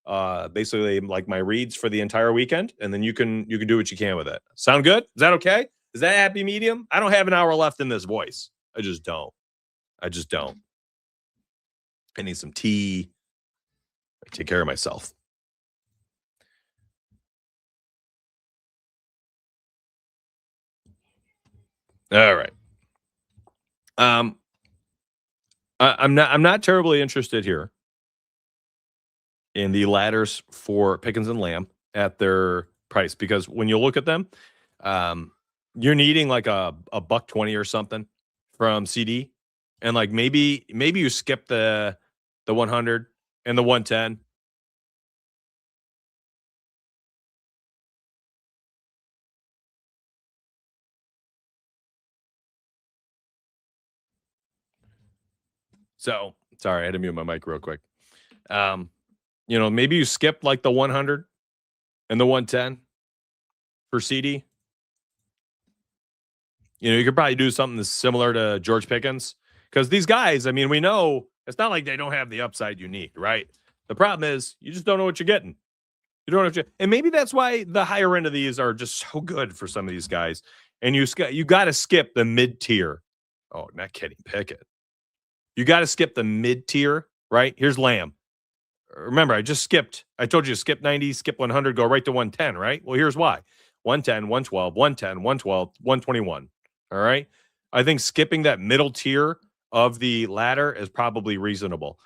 them. Basically like my reads for the entire weekend. And then you can do what you can with it. Sound good? Is that okay? Is that happy medium? I don't have an hour left in this voice. I just don't. I need some tea. I take care of myself. All right. I'm not terribly interested here in the ladders for Pickens and Lamb at their price because when you look at them, you're needing like a $120 or something from CD, and like maybe you skip the 100 and the 110. So sorry, I had to mute my mic real quick. Maybe you skip like the 100 and the 110 for CD. You could probably do something similar to George Pickens because these guys, I mean, we know it's not like they don't have the upside you need, right? The problem is you just don't know what you're getting. You don't know and maybe that's why the higher end of these are just so good for some of these guys. And you got to skip the mid tier. Oh, not kidding, Pickett. You got to skip the mid tier, right? Here's Lamb. Remember, I told you to skip 90, skip 100, go right to 110, right? Well, here's why. 110, 112, 110, 112, 121. All right. I think skipping that middle tier of the ladder is probably reasonable.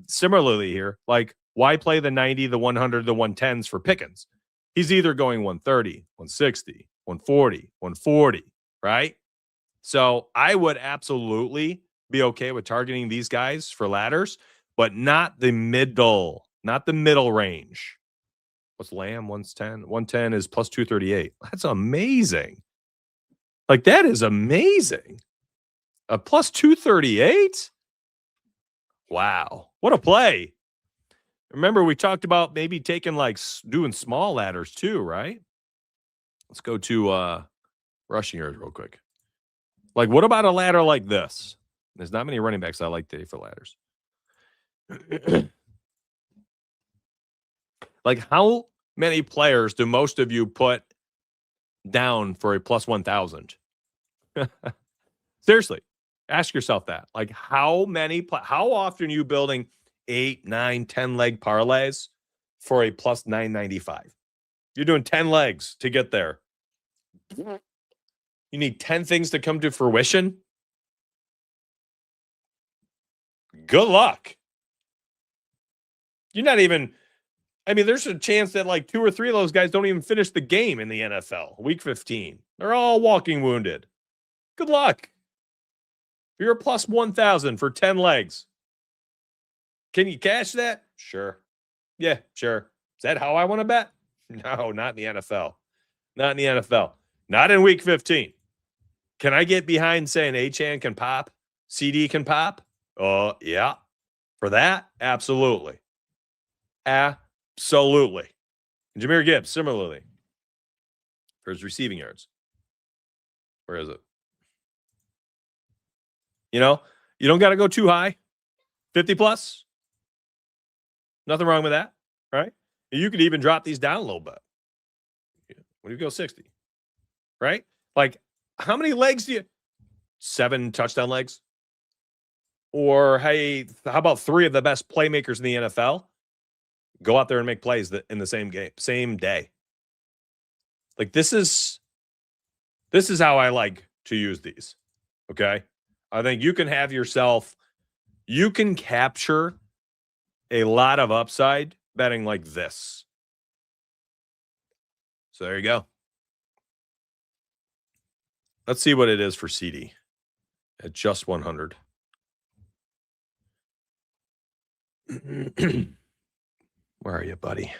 Similarly here, like Why play the 90, the 100, the 110s for Pickens? He's either going 130, 160, 140, 140, right? So I would absolutely be okay with targeting these guys for ladders, but not the middle range. What's Lamb? 110. 110 is plus 238. That's amazing. Like, that is amazing. A plus 238? Wow. What a play. Remember, we talked about maybe taking doing small ladders too, right? Let's go to rushing yards real quick. Like, what about a ladder like this? There's not many running backs I like today for ladders. Like, how many players do most of you put down for a plus 1,000? Seriously, ask yourself that. Like, how often are you building 8, 9, 10 leg parlays for a plus 995? You're doing 10 legs to get there. You need 10 things to come to fruition. Good luck. You're not even, there's a chance that like 2 or 3 of those guys don't even finish the game in the NFL, week 15. They're all walking wounded. Good luck. You're a plus 1,000 for 10 legs. Can you cash that? Sure. Yeah, sure. Is that how I want to bet? No, not in the NFL. Not in the NFL. Not in week 15. Can I get behind saying Achane can pop? CD can pop? Oh, yeah. For that, absolutely. Absolutely. And Jahmyr Gibbs, similarly, for his receiving yards. Where is it? You don't got to go too high. 50 plus. Nothing wrong with that, right? You could even drop these down a little bit. What do you go 60? Right? Like, how many legs do you? 7 touchdown legs? Or, hey, how about 3 of the best playmakers in the NFL? Go out there and make plays in the same game, same day. Like, this is how I like to use these. Okay? I think you can capture a lot of upside betting like this. So there you go. Let's see what it is for CD at just 100. Where are you, buddy?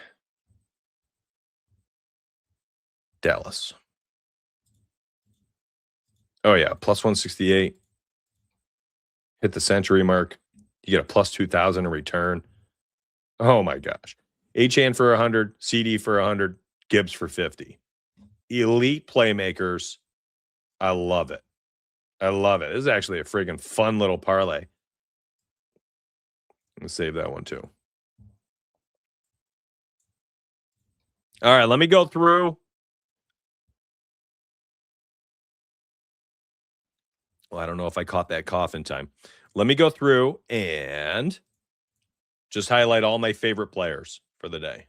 Dallas. Oh, yeah, plus 168. Hit the century mark. You get a plus 2,000 in return. Oh, my gosh. Achane for 100, CD for 100, Gibbs for 50. Elite playmakers. I love it. I love it. This is actually a friggin' fun little parlay. I'm going to save that one too. All right, let me go through. Well, I don't know if I caught that cough in time. Let me go through and just highlight all my favorite players for the day.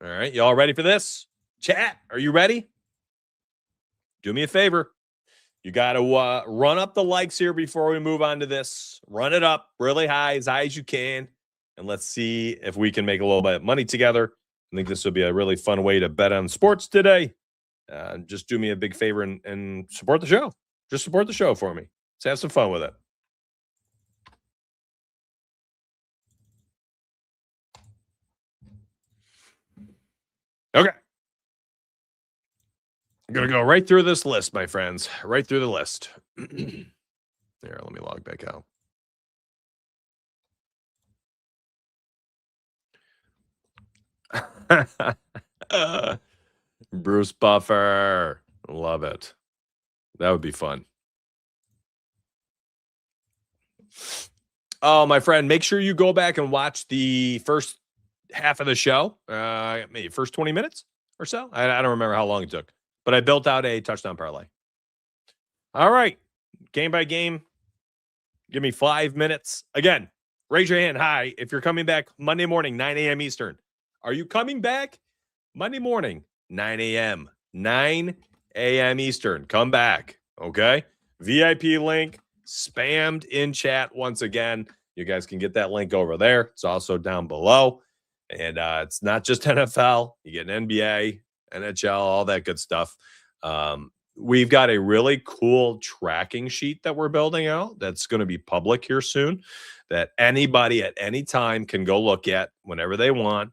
All right, y'all ready for this? Chat, are you ready? Do me a favor. You got to run up the likes here before we move on to this. Run it up really high, as high as you can. And let's see if we can make a little bit of money together. I think this will be a really fun way to bet on sports today. Just do me a big favor and support the show. Just support the show for me. Let's have some fun with it. Okay. I'm going to go right through this list, my friends. Right through the list. There, let me log back out. Bruce Buffer. Love it. That would be fun. Oh, my friend, make sure you go back and watch the first half of the show. Maybe first 20 minutes or so. I don't remember how long it took. But I built out a touchdown parlay. All right. Game by game. Give me 5 minutes. Again, raise your hand high if you're coming back Monday morning, 9 a.m. Eastern. Are you coming back Monday morning, 9 a.m.? 9 a.m. Eastern. Come back. Okay? VIP link spammed in chat once again. You guys can get that link over there. It's also down below. And it's not just NFL. You get an NBA, NHL, all that good stuff. We've got a really cool tracking sheet that we're building out that's going to be public here soon that anybody at any time can go look at whenever they want.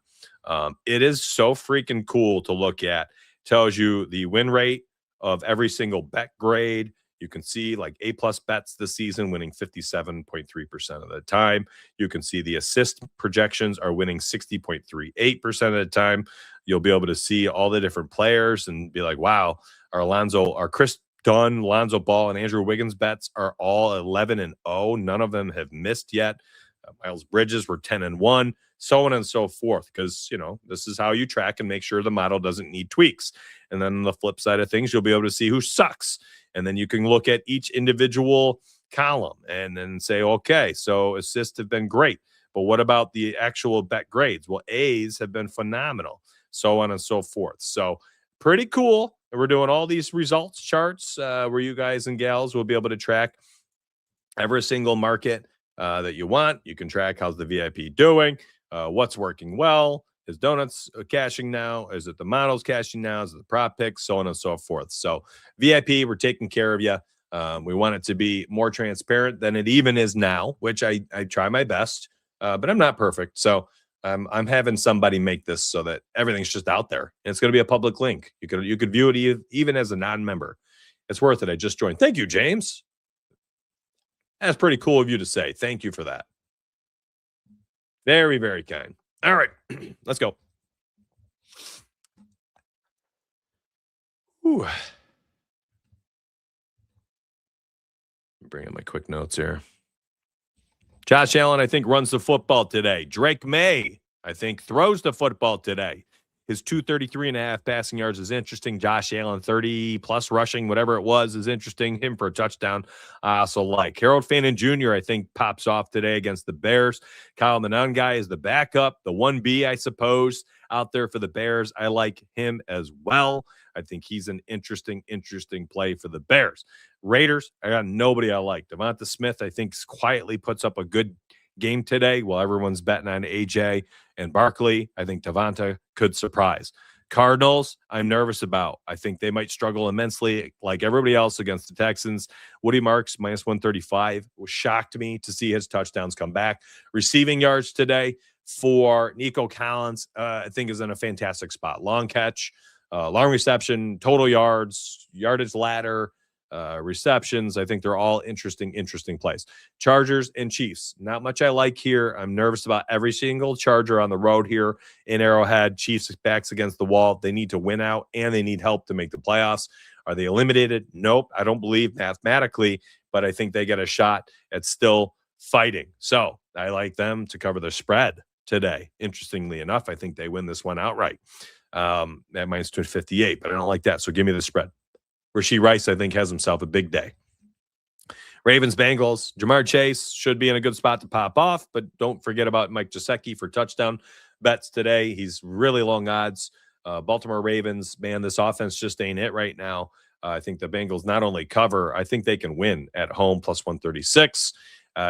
It is so freaking cool to look at. Tells you the win rate of every single bet grade. You can see like A plus bets this season winning 57.3% of the time. You can see the assist projections are winning 60.38% of the time. You'll be able to see all the different players and be like, wow, our Chris Dunn, Lonzo Ball, and Andrew Wiggins bets are all 11-0. None of them have missed yet. Miles Bridges were 10-1, so on and so forth, because, this is how you track and make sure the model doesn't need tweaks. And then on the flip side of things, you'll be able to see who sucks. And then you can look at each individual column and then say, okay, so assists have been great, but what about the actual bet grades? Well, A's have been phenomenal, so on and so forth. So pretty cool. And we're doing all these results charts where you guys and gals will be able to track every single market that you want. You can track how's the VIP doing, what's working well. Is donuts cashing now? Is it the models cashing now? Is it the prop picks? So on and so forth. So VIP, we're taking care of you. We want it to be more transparent than it even is now, which I try my best, but I'm not perfect. So I'm having somebody make this so that everything's just out there. And it's going to be a public link. You could view it even as a non-member. It's worth it. I just joined. Thank you, James. That's pretty cool of you to say. Thank you for that. Very, very kind. All right, let's go. Whew. Bring up my quick notes here. Josh Allen, I think, runs the football today. Drake May, I think, throws the football today. His 233.5 passing yards is interesting. Josh Allen, 30-plus rushing, whatever it was, is interesting. Him for a touchdown, I also like. Harold Fannin Jr., I think, pops off today against the Bears. Kyle Monangai is the backup, the 1B, I suppose, out there for the Bears. I like him as well. I think he's an interesting play for the Bears. Raiders, I got nobody I like. Devonta Smith, I think, quietly puts up a good game today while everyone's betting on AJ and Barkley. I think Devonta could surprise. Cardinals, I'm nervous about. I think they might struggle immensely like everybody else against the Texans. Woody Marks, minus 135, shocked me to see his touchdowns come back. Receiving yards today for Nico Collins, I think is in a fantastic spot. Long catch, long reception, total yards, yardage ladder, receptions. I think they're all interesting plays. Chargers and Chiefs. Not much I like here. I'm nervous about every single Charger on the road here in Arrowhead. Chiefs backs against the wall. They need to win out and they need help to make the playoffs. Are they eliminated? Nope. I don't believe mathematically, but I think they get a shot at still fighting. So I like them to cover the spread today. Interestingly enough, I think they win this one outright. At minus 258, but I don't like that. So give me the spread. Rashee Rice, I think, has himself a big day. Ravens, Bengals. Jamar Chase should be in a good spot to pop off, but don't forget about Mike Gesicki for touchdown bets today. He's really long odds. Baltimore Ravens, man, this offense just ain't it right now. I think the Bengals not only cover, I think they can win at home, plus 136.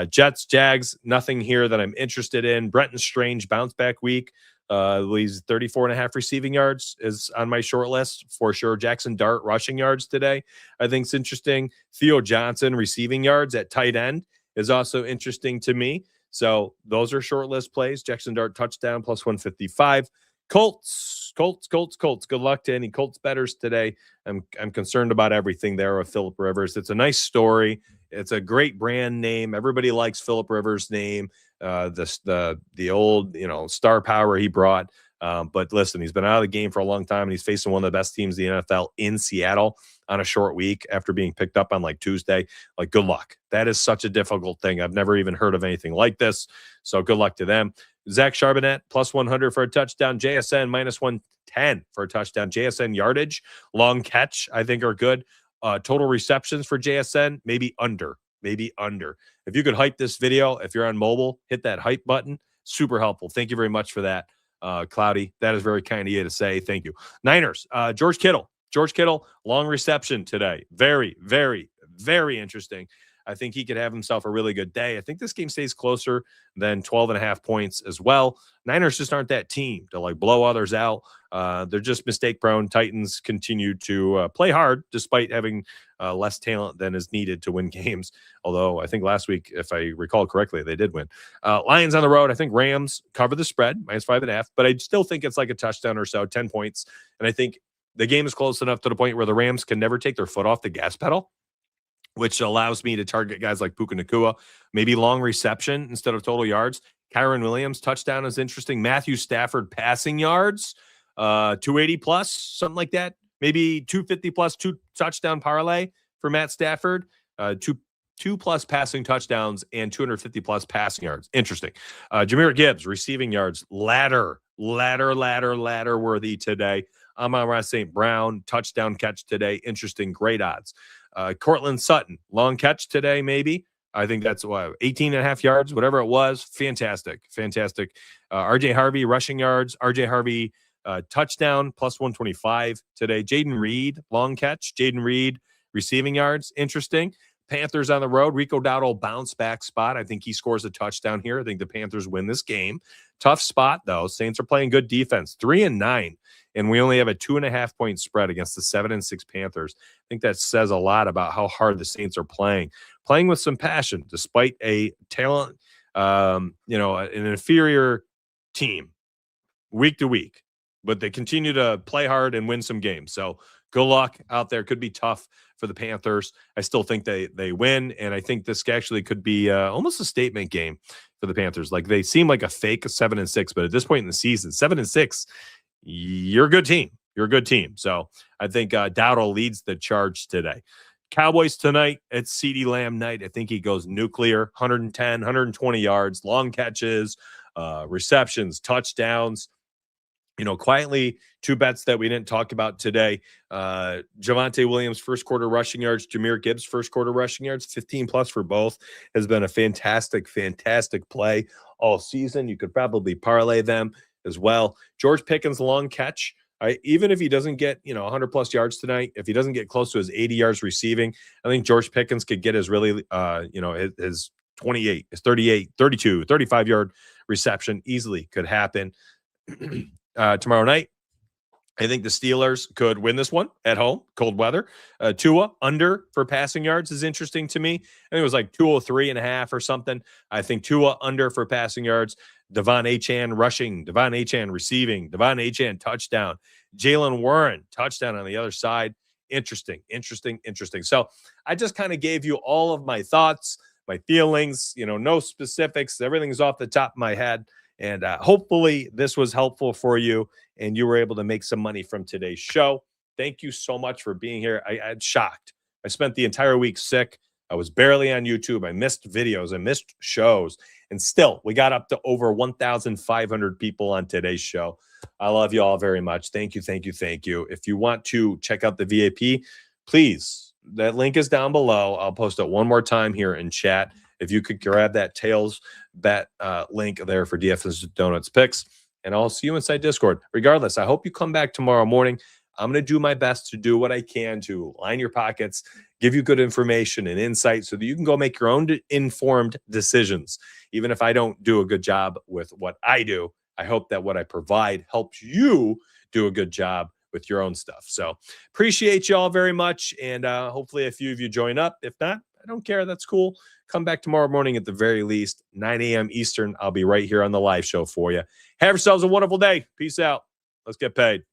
Jets, Jags, nothing here that I'm interested in. Brenton Strange, bounce back week. He's 34.5 receiving yards is on my short list for sure. Jackson Dart rushing yards today, I think is interesting. Theo Johnson receiving yards at tight end is also interesting to me. So those are short list plays. Jackson Dart touchdown plus 155. Colts. Good luck to any Colts bettors today. I'm concerned about everything there with Phillip Rivers. It's a nice story. It's a great brand name. Everybody likes Phillip Rivers' name. The old star power he brought. But listen, he's been out of the game for a long time, and he's facing one of the best teams in the NFL in Seattle on a short week after being picked up on like Tuesday. Like, good luck. That is such a difficult thing. I've never even heard of anything like this. So good luck to them. Zach Charbonnet plus 100 for a touchdown. JSN minus 110 for a touchdown. JSN yardage, long catch, I think are good. Total receptions for JSN, maybe under. If you could hype this video, if you're on mobile, hit that hype button. Super helpful. Thank you very much for that, Cloudy. That is very kind of you to say. Thank you. Niners, George Kittle, long reception today. Very, very, very interesting. I think he could have himself a really good day. I think this game stays closer than 12.5 points as well. Niners just aren't that team to like blow others out. They're just mistake prone. Titans continue to play hard despite having less talent than is needed to win games. Although I think last week, if I recall correctly, they did win. Lions on the road. I think Rams cover the spread, -5.5, but I still think it's like a touchdown or so, 10 points. And I think the game is close enough to the point where the Rams can never take their foot off the gas pedal, which allows me to target guys like Puka Nacua, maybe long reception instead of total yards. Kyron Williams, touchdown is interesting. Matthew Stafford, passing yards, 280 plus, something like that. Maybe 250 plus, 2 touchdown parlay for Matt Stafford, 2 plus passing touchdowns and 250 plus passing yards. Interesting. Jahmyr Gibbs, receiving yards, ladder worthy today. Amon-Ra St. Brown, touchdown catch today. Interesting, great odds. Cortland Sutton, long catch today, maybe. I think that's 18.5 yards, whatever it was. Fantastic. RJ Harvey, rushing yards. RJ Harvey, touchdown, +125 today. Jaden Reed, long catch. Jaden Reed, receiving yards. Interesting. Panthers on the road. Rico Dowdle, bounce back spot. I think he scores a touchdown here. I think the Panthers win this game. Tough spot, though. Saints are playing good defense, 3-9. And we only have a 2.5 point spread against the 7-6 Panthers. I think that says a lot about how hard the Saints are playing with some passion, despite a talent, an inferior team week to week, but they continue to play hard and win some games. So good luck out there. Could be tough for the Panthers. I still think they win. And I think this actually could be almost a statement game for the Panthers. Like they seem like a fake 7-6, but at this point in the season, 7-6, you're a good team. You're a good team. So I think Dowdle leads the charge today. Cowboys tonight, it's CeeDee Lamb night. I think he goes nuclear, 110, 120 yards, long catches, receptions, touchdowns. Quietly, 2 bets that we didn't talk about today. Javonte Williams, first quarter rushing yards. Jahmyr Gibbs, first quarter rushing yards, 15 plus for both. Has been a fantastic play all season. You could probably parlay them as well. George Pickens, long catch. Even if he doesn't get 100 plus yards tonight, if he doesn't get close to his 80 yards receiving, I think George Pickens could get his really his 28, his 38, 32, 35 yard reception easily could happen. Tomorrow night, I think the Steelers could win this one at home, cold weather. Tua under for passing yards is interesting to me. I think it was like 203.5 or something. I think Tua under for passing yards. Devon Achane rushing, Devon Achane receiving, Devon Achane touchdown. Jalen Warren touchdown on the other side. Interesting. So I just kind of gave you all of my thoughts, my feelings, no specifics. Everything's off the top of my head. And hopefully this was helpful for you and you were able to make some money from today's show. Thank you so much for being here. I'm shocked. I spent the entire week sick. I was barely on YouTube. I missed videos. I missed shows. And still, we got up to over 1,500 people on today's show. I love you all very much. Thank you. If you want to check out the VIP, please, that link is down below. I'll post it one more time here in chat. If you could grab that Tails bet link there for DFS Donuts picks, and I'll see you inside Discord. Regardless, I hope you come back tomorrow morning. I'm going to do my best to do what I can to line your pockets, give you good information and insight so that you can go make your own informed decisions. Even if I don't do a good job with what I do, I hope that what I provide helps you do a good job with your own stuff. So appreciate you all very much. And hopefully a few of you join up. If not, I don't care. That's cool. Come back tomorrow morning at the very least, 9 a.m. Eastern. I'll be right here on the live show for you. Have yourselves a wonderful day. Peace out. Let's get paid.